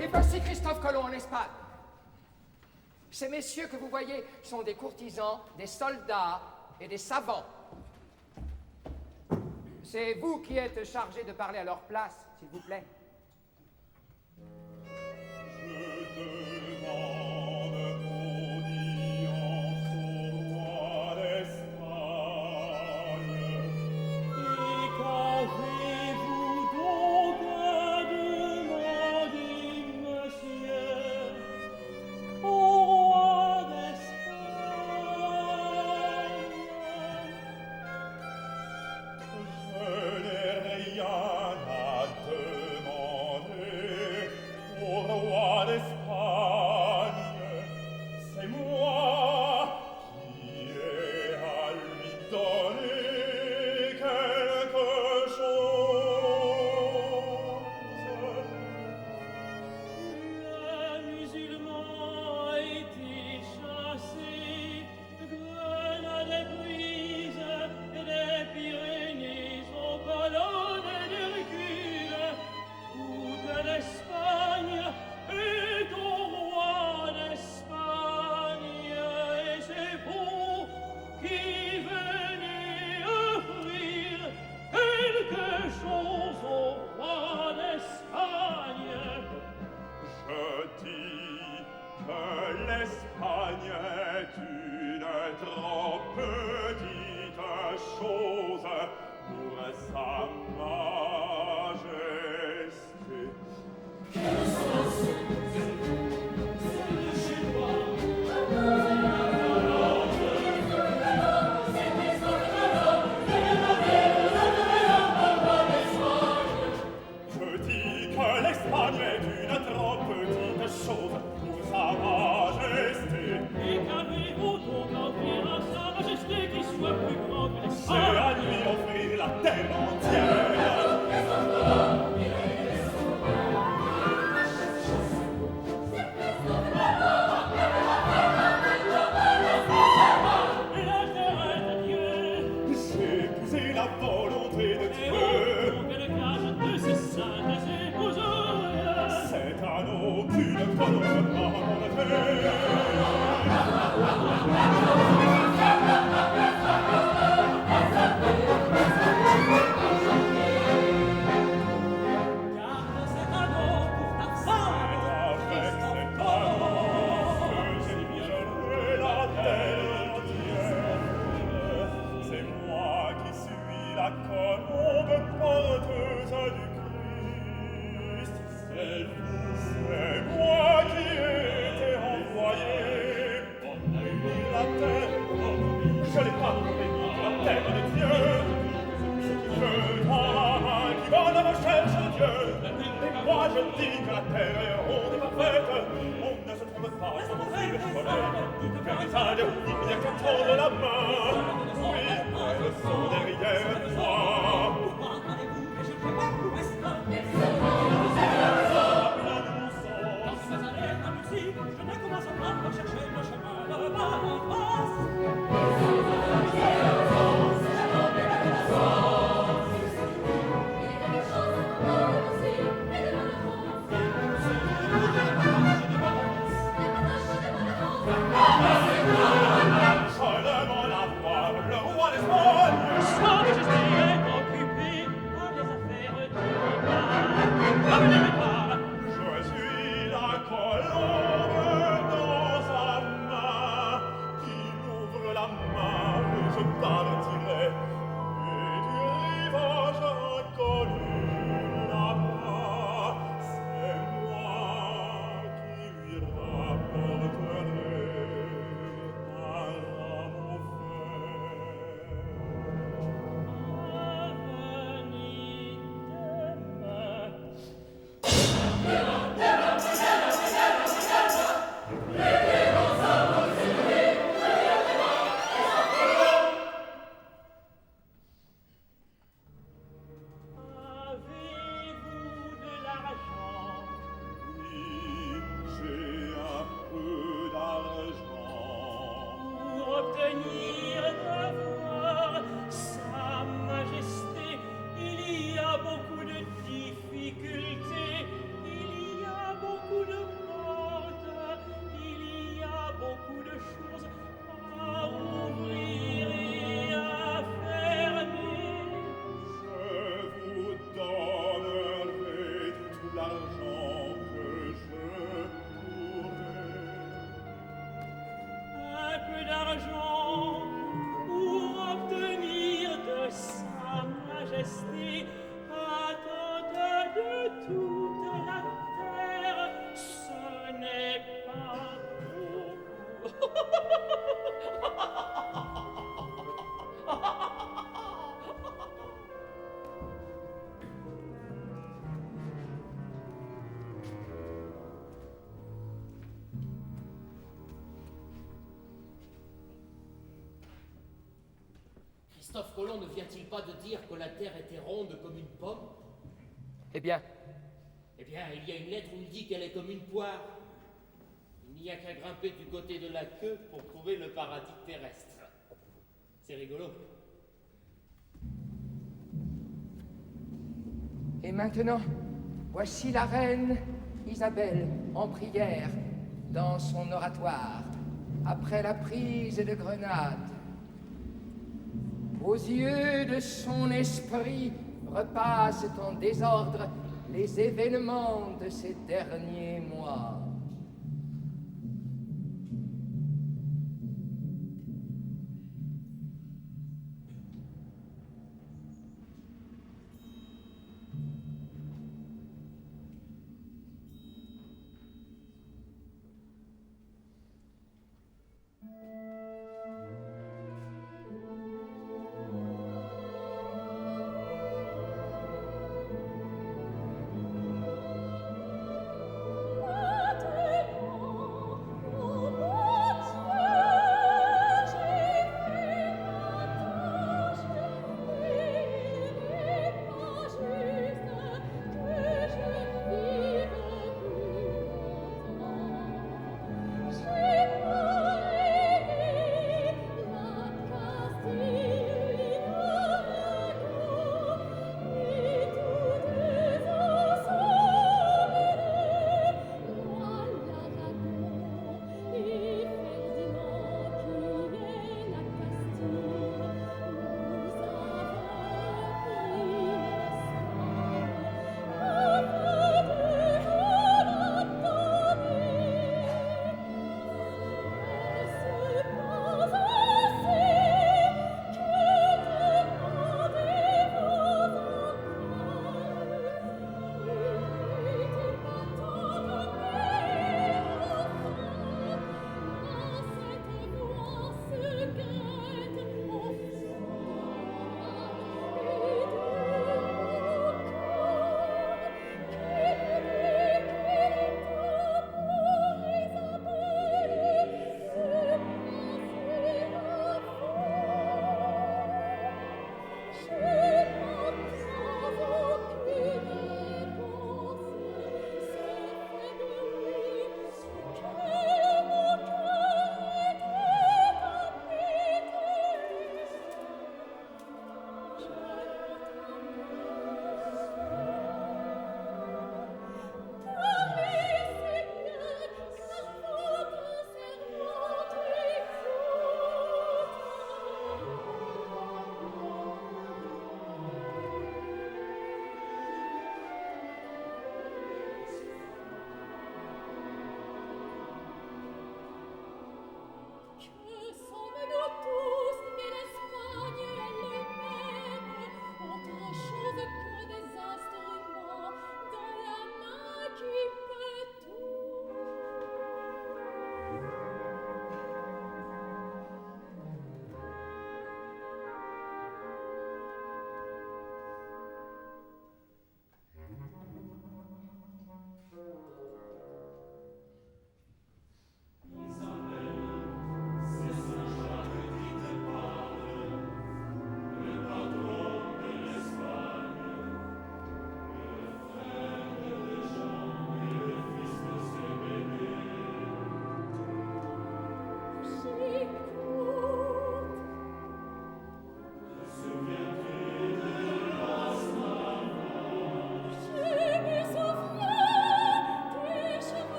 Et voici Christophe Colomb en Espagne. Ces messieurs que vous voyez sont des courtisans, des soldats et des savants. C'est vous qui êtes chargés de parler à leur place, s'il vous plaît. Je demande audience au roi d'Espagne. Et qu'avez-vous donc à demander, monsieur, au roi d'Espagne? Je n'ai rien à demander au roi d'Espagne. C'est moi qui ai à lui donner quelque chose. Le musulman a été chassé, grenade prise, des Pyrénées aux colonnes d'Hercule. Toute l'Espagne est au roi d'Espagne, et c'est vous qui venez offrir quelque chose au roi d'Espagne. Je dis que l'Espagne est une trop petite chose pour sa majesté. Je dis que l'Espagne est une trop petite chose pour sa majesté. Et qu'avez-vous donc à offrir à sa majesté qui soit plus grand que C'est l'Espagne? à lui offrir la terre entière. La terre est à Dieu. C'est la volonté de Et Dieu. où que le cage de ces saintes épouses? C'est à nous qu'une colombe m'a montré. Garde cet anneau pour ta femme, Avec cet annonce, j'admirerai la terre entière. C'est moi qui suis la colombe porteuse du Christ. C'est moi qui ai été envoyé pour bénir la terre. Je n'ai pas béni la terre de Dieu. Je tends la main qui va à la recherche de Dieu. Et moi je dis que la terre est ronde et parfaite. On ne se trompe pas, on s'en fout le soleil. Car les âges, il n'y a qu'à tendre la main. Oui, elles sont derrière toi. je ne commence pas à chercher le chemin là-bas en face. Seulement la voir le roi d'Espagne. Sa majesté est occupée à des affaires d'État. Amenez-le par. Je suis la colombe dans sa main qui ouvre la main. Christophe Colomb ne vient-il pas de dire que la Terre était ronde comme une pomme? Eh bien, Eh bien, il y a une lettre où il dit qu'elle est comme une poire. Il n'y a qu'à grimper du côté de la queue pour trouver le paradis terrestre. C'est rigolo. et maintenant, voici la reine Isabelle en prière dans son oratoire, après la prise de Grenade. Aux yeux de son esprit repassent en désordre les événements de ces derniers mois.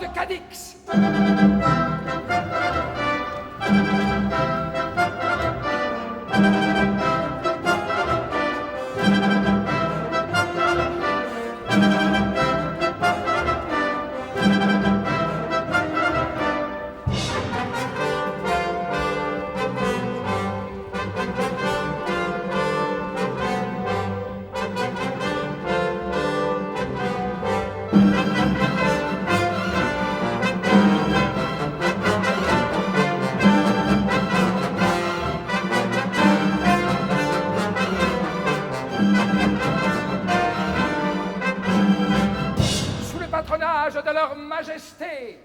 de Cadix. De leur majesté.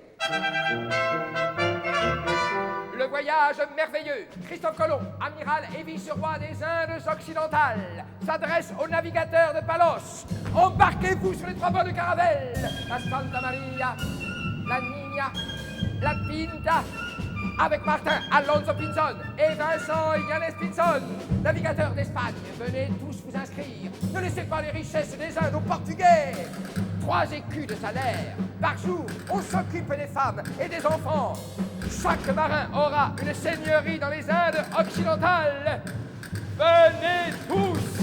Le voyage merveilleux, Christophe Colomb, amiral et vice-roi des Indes occidentales, s'adresse aux navigateurs de Palos. Embarquez-vous sur les 3 bords de Caravelle, la Santa Maria, la Niña, la Pinta, avec Martin Alonso Pinzon et Vincent Yanez Pinzon, navigateurs d'Espagne. Venez tous vous inscrire. Ne laissez pas les richesses des Indes aux Portugais. 3 écus de salaire. Par jour, on s'occupe des femmes et des enfants. Chaque marin aura une seigneurie dans les Indes occidentales. Venez tous!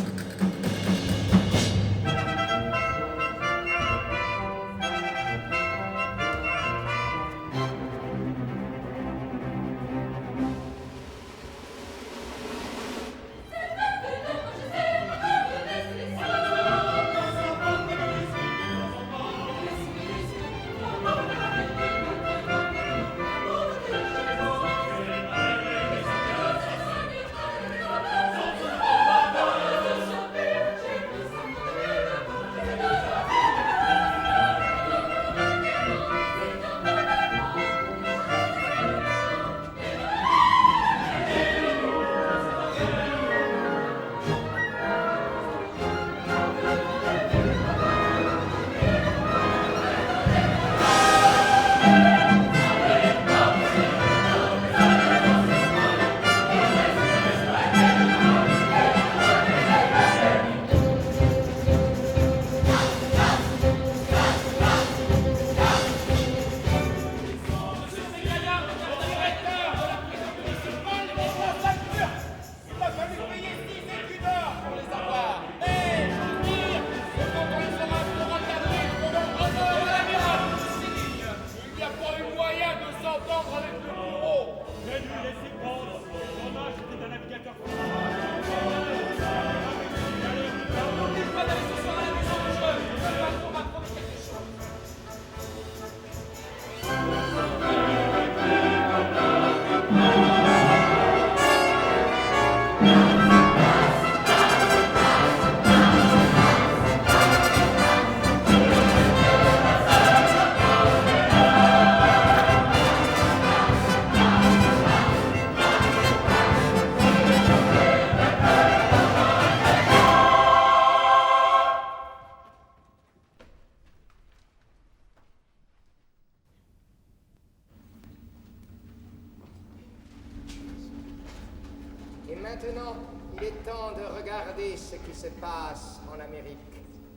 Maintenant, il est temps de regarder ce qui se passe en Amérique.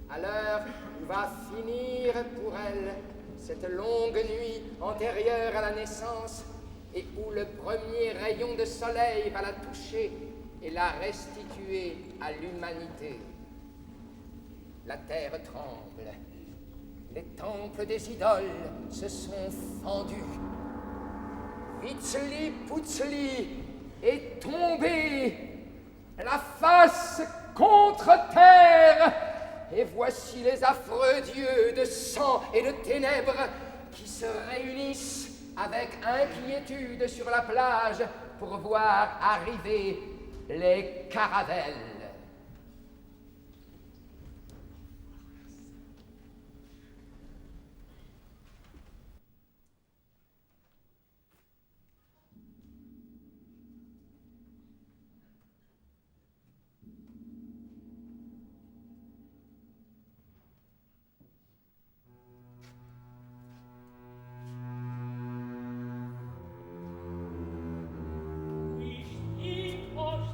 À l'heure où va finir pour elle cette longue nuit antérieure à la naissance et où le premier rayon de soleil va la toucher et la restituer à l'humanité. La terre tremble. Les temples des idoles se sont fendus. Huitzilopochtli est tombé, la face contre terre, et voici les affreux dieux de sang et de ténèbres qui se réunissent avec inquiétude sur la plage pour voir arriver les caravelles. Huitzilopochtli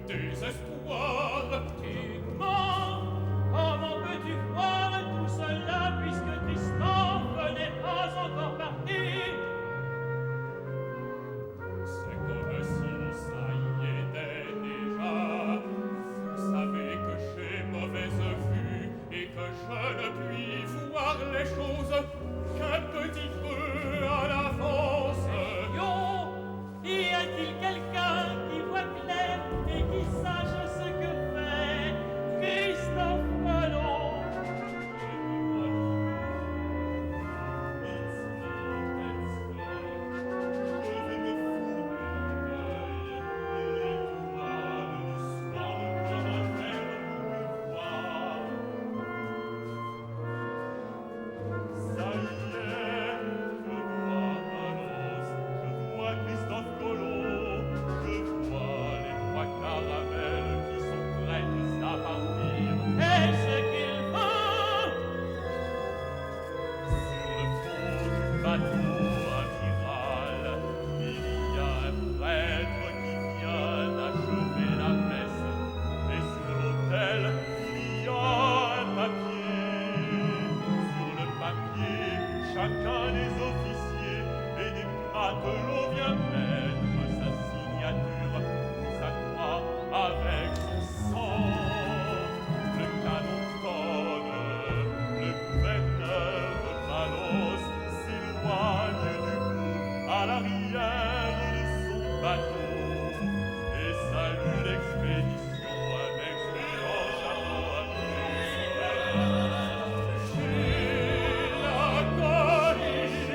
désespoir. Tu mens. Comment peux-tu voir tout cela puisque Christophe n'est pas encore parti? C'est comme si ça y était déjà. Vous savez que j'ai mauvaise vue et que je ne puis voir les choses qu'un petit peu à l'avance. Yo, y a-t-il quelqu'un qui voit clair et qui sache ce que fait Christophe Colomb? Est-ce qu'il veut? Sur le fond du bateau amiral, il y a un prêtre qui vient d'achever la messe. Et sur l'autel, il y a un papier. Sur le papier, chacun des officiers et des matelots vient mettre sa signature ou sa croix avec son sang. Le canon tonne, le gouverneur de Palos s'éloigne du bout à l'arrière de son bateau et salue l'expédition avec ses grands chapeaux à pied. Chez la corniche,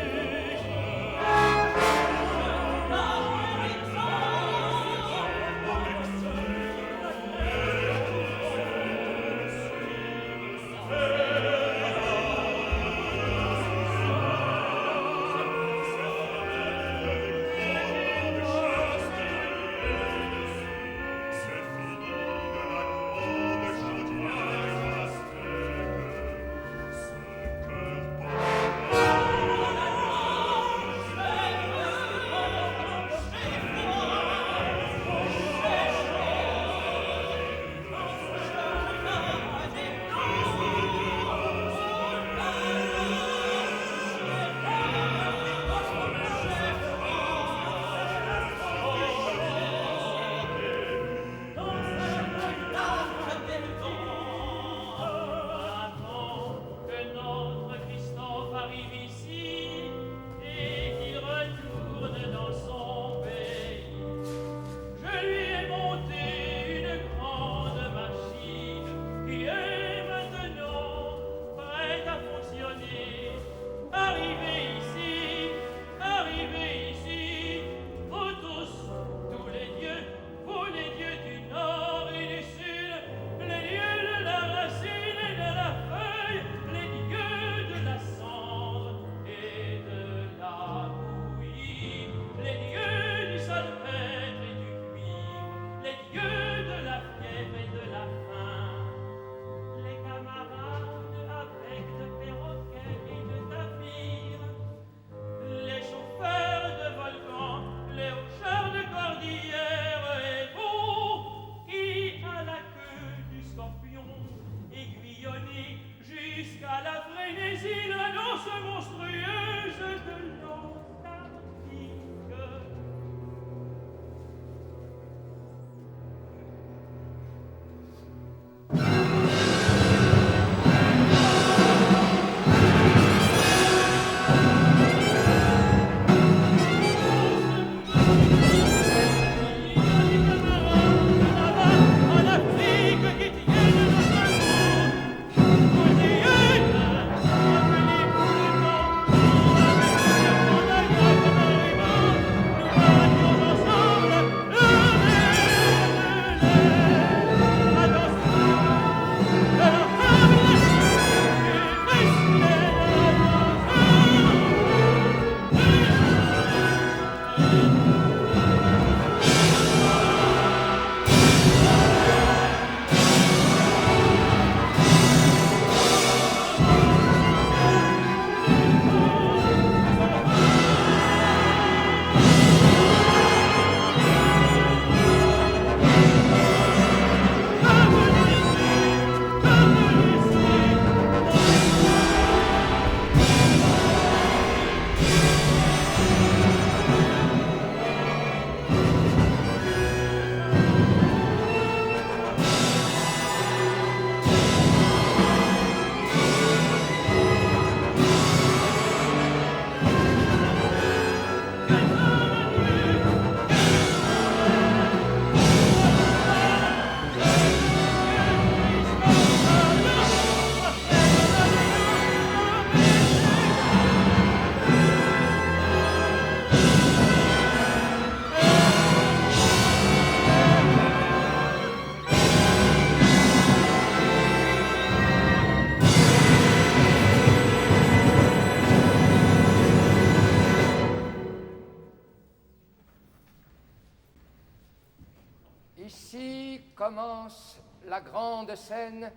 Ici commence la grande scène,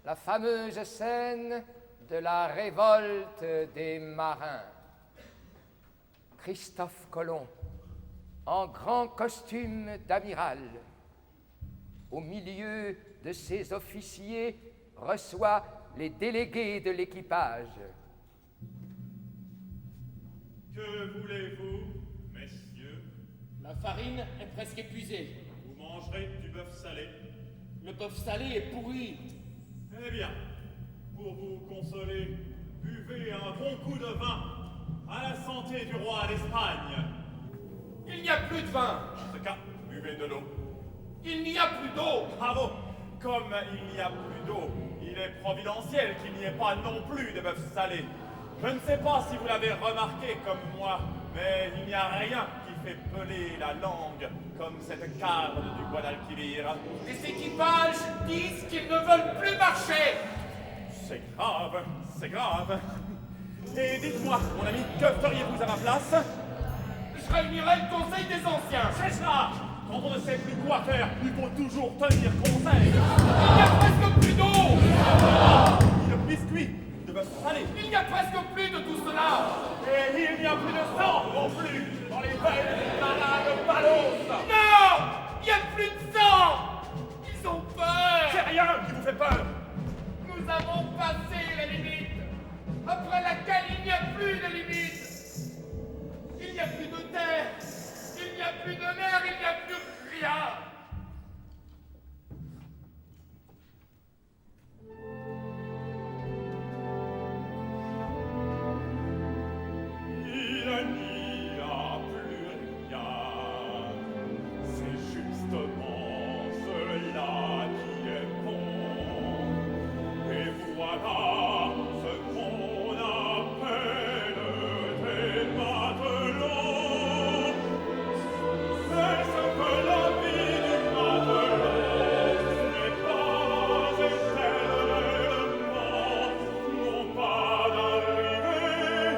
la fameuse scène de la révolte des marins. Christophe Colomb, en grand costume d'amiral, au milieu de ses officiers, reçoit les délégués de l'équipage. Que voulez-vous, messieurs? La farine est presque épuisée. Vous mangerez du bœuf salé. Le bœuf salé est pourri. Eh bien, pour vous consoler, buvez un bon coup de vin à la santé du roi d'Espagne. Il n'y a plus de vin. En ce cas, buvez de l'eau. Il n'y a plus d'eau. Bravo! Comme il n'y a plus d'eau, il est providentiel qu'il n'y ait pas non plus de bœuf salé. Je ne sais pas si vous l'avez remarqué comme moi, mais il n'y a rien qui fait peler la langue comme cette carne du Guadalquivir. Les équipages disent qu'ils ne veulent plus marcher. C'est grave, c'est grave. Et dites-moi, mon ami, que feriez-vous à ma place? Je réunirai le conseil des anciens. C'est cela! Quand on ne sait plus quoi faire, il faut toujours tenir conseil. Il n'y a presque plus d'eau. De biscuits, de bœuf salé. Il n'y a presque plus de tout cela. Et il n'y a plus de sang non plus dans les veines des malades palos. Non! Il n'y a plus de sang. Ils ont peur. C'est rien qui vous fait peur. Nous avons passé la limite, après laquelle il n'y a plus de limite. Il n'y a plus de terre, il n'y a plus de mer, il n'y a plus rien. Il n'y a plus rien. C'est justement cela qui est bon. Et voilà ce qu'on appelle des matelots. C'est ce que la vie du matelot n'est pas éternellement, non pas d'arriver,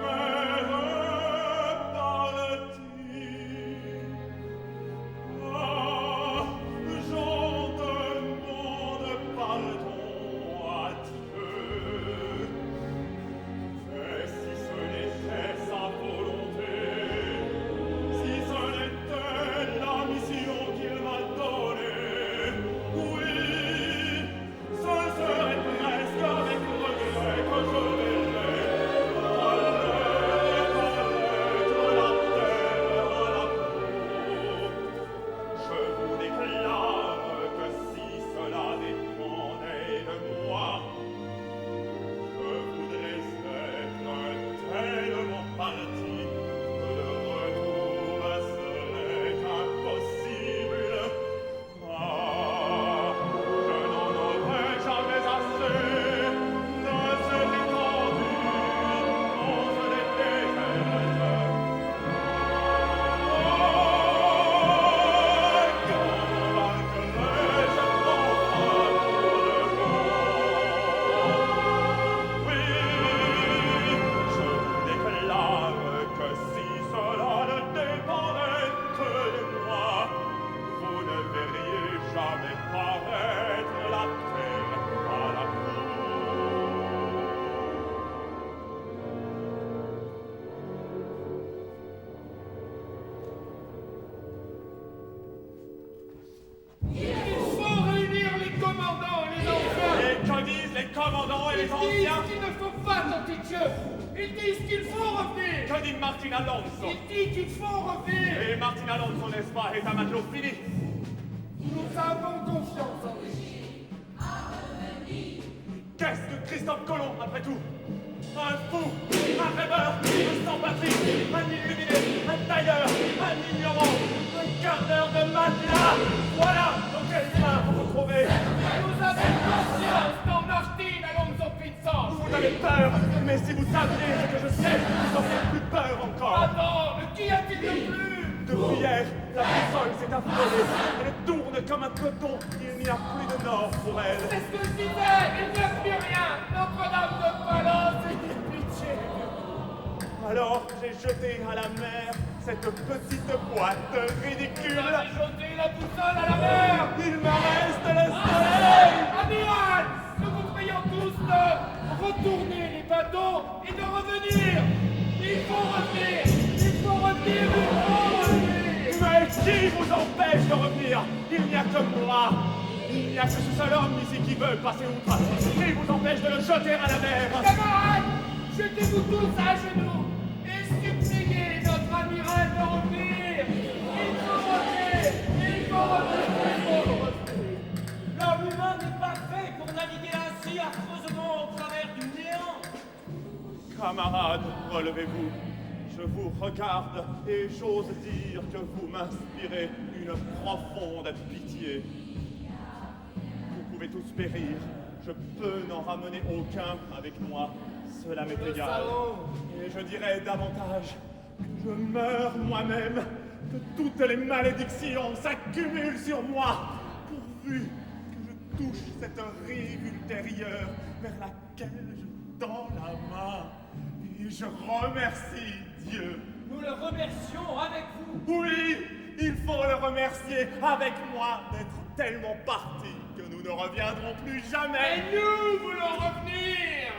mais de partir. Ah, gens de monde, partons à Dieu. Et si ce n'était sa volonté, si ce n'était la mission qu'il m'a donnée, oui, ce serait presque avec regret que je verrais paraître la terre à la peau. Je vous déclare que si cela dépendait de moi, je voudrais être tellement parti que le retour serait impossible. Ah, je n'en aurais jamais assez de cette étendue immense des déserts. Je vous déclare que si cela ne dépendait que de moi, vous ne verriez jamais paraître la terre à la Il faut réunir les commandants et les anciens. Et que disent les commandants et les Ils disent anciens? qu'il ne faut pas tenter Dieu. Ils disent qu'il faut revenir. Que dit Martin Alonso? Il dit qu'il faut revenir. Et Martin Alonso, n'est-ce pas, est un matelot fini? Nous avons confiance en lui. Qu'est-ce que Christophe Colomb, après tout? Un fou, un rêveur, un sans-patrie, un illuminé, un tailleur, un ignorant, un gardeur de matelas. Voilà dans quel train vous vous trouvez. Nous avons confiance dans Martin Alonso Pinzon. Vous avez peur, mais si vous saviez ce que je sais, vous n'auriez plus peur encore. Attends, mais qu'y a-t-il de plus? Depuis hier, la boussole s'est affolée. Elle tourne comme un coton. Il n'y a plus de nord pour elle. C'est ce que je disais. Il n'y a plus rien. Notre-Dame de Valence, ayez pitié. Alors j'ai jeté à la mer cette petite boîte ridicule. Jeter la boussole à la mer. Il me reste le soleil. Amiral, nous vous prions tous de retourner les bateaux et de revenir. Il faut revenir. Il faut revenir. Il faut revenir. Mais qui vous empêche de revenir? Il n'y a que moi. Il n'y a que ce seul homme ici qui veut passer outre. Qui vous empêche de le jeter à la mer? Camarades, jetez-vous tous à genoux et suppliez notre amiral de revenir. Il faut revenir. Il faut revenir. Il faut revenir. L'homme humain n'est pas fait pour naviguer ainsi affreusement au travers du néant. Camarades, relevez-vous. Je vous regarde et j'ose dire que vous m'inspirez une profonde pitié. Vous pouvez tous périr. Je peux n'en ramener aucun avec moi. Cela m'est égal. Et je dirais davantage que je meurs moi-même, que toutes les malédictions s'accumulent sur moi, pourvu que je touche cette rive ultérieure vers laquelle je tends la main. Et je remercie Dieu. Nous le remercions avec vous. Oui, il faut le remercier avec moi d'être tellement parti que nous ne reviendrons plus jamais. Et nous voulons revenir.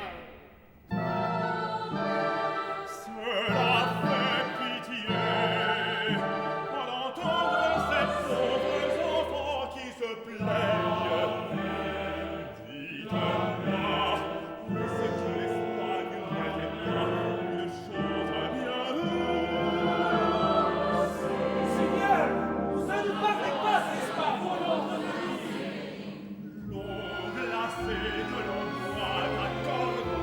Cela fait pitié d'entendre ces pauvres enfants qui se plaignent. Dites-moi, c'est que l'Espagne n'était pas une chose bien douce. Seigneur, ça ne parlait pas d'Espagne. L'eau glacée que l'on boit accorde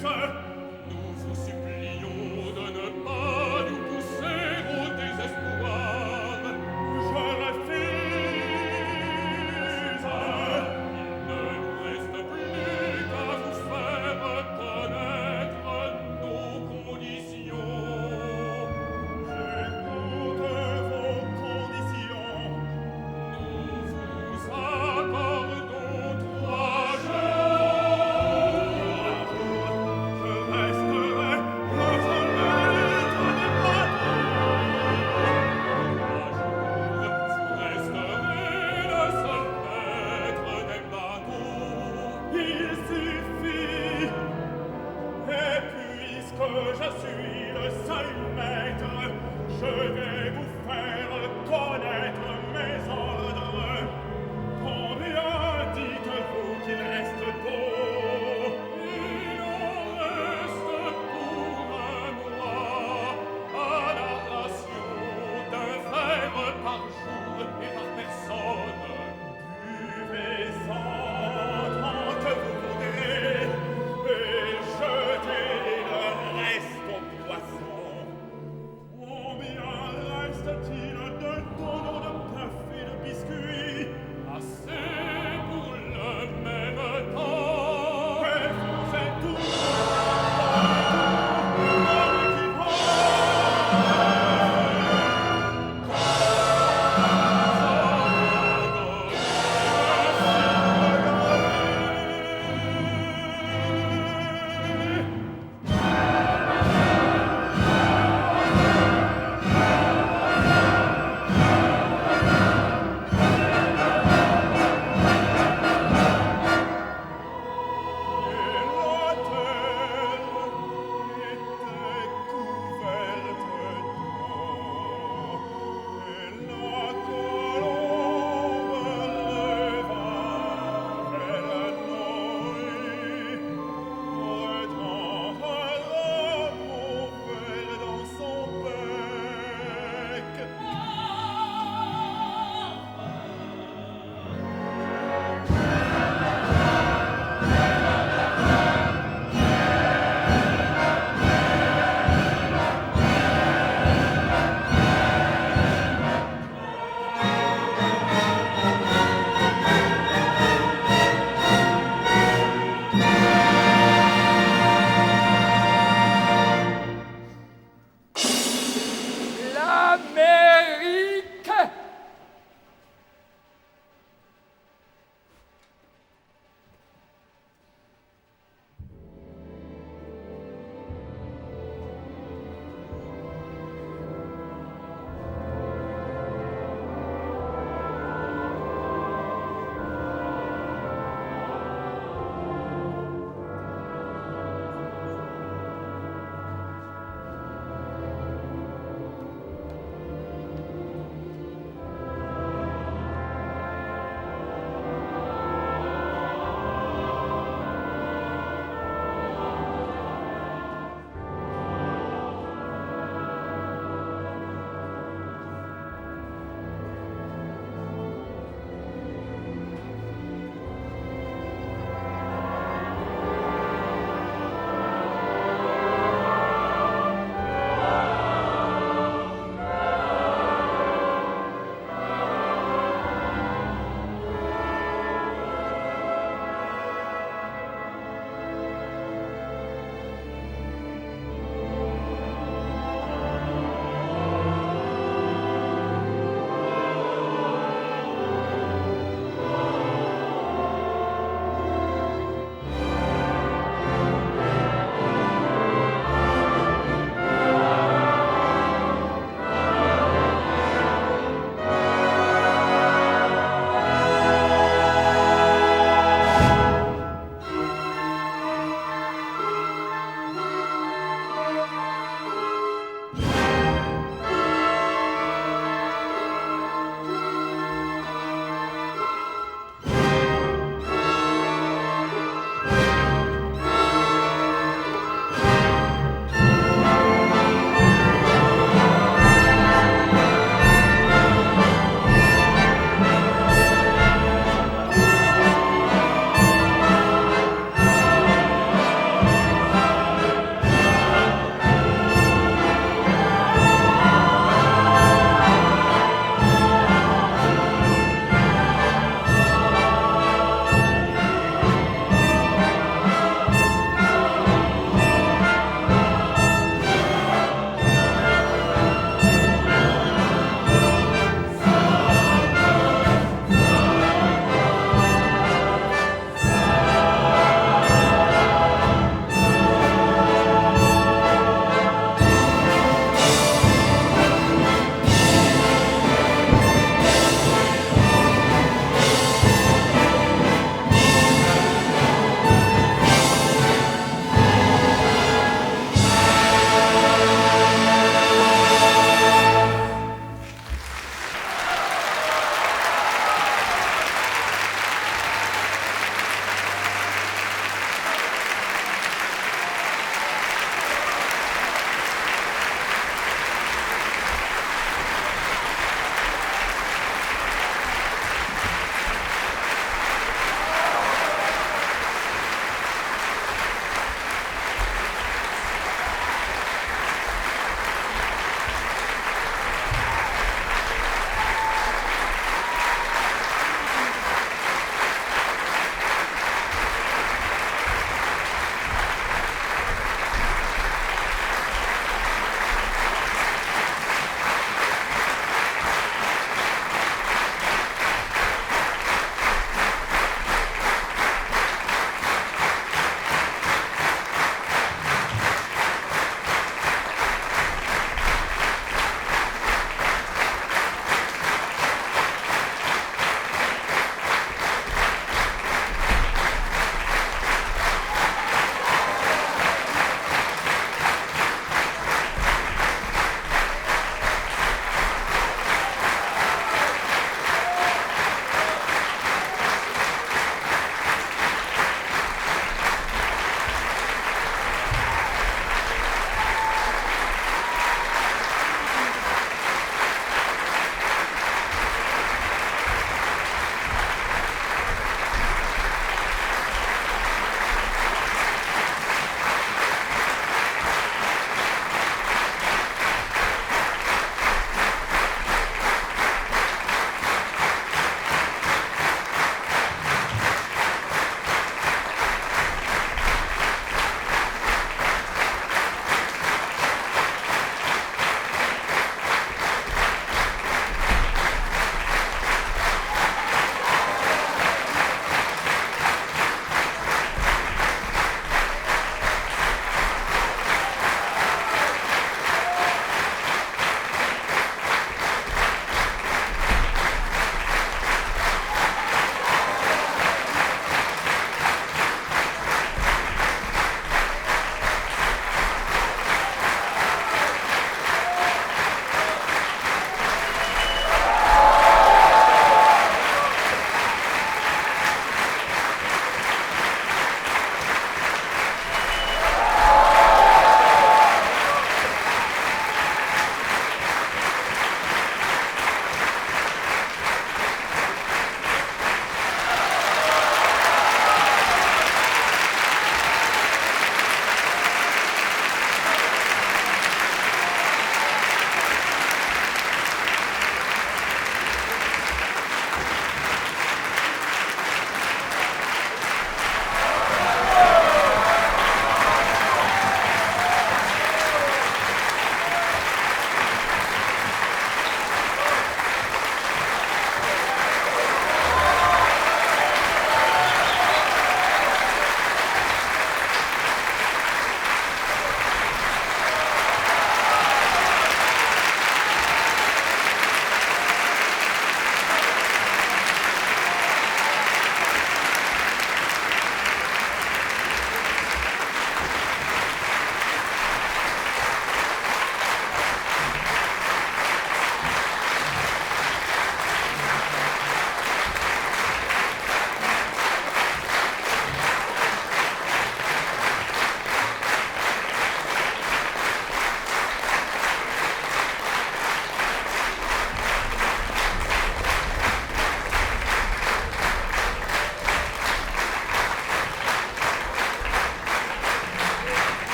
Muse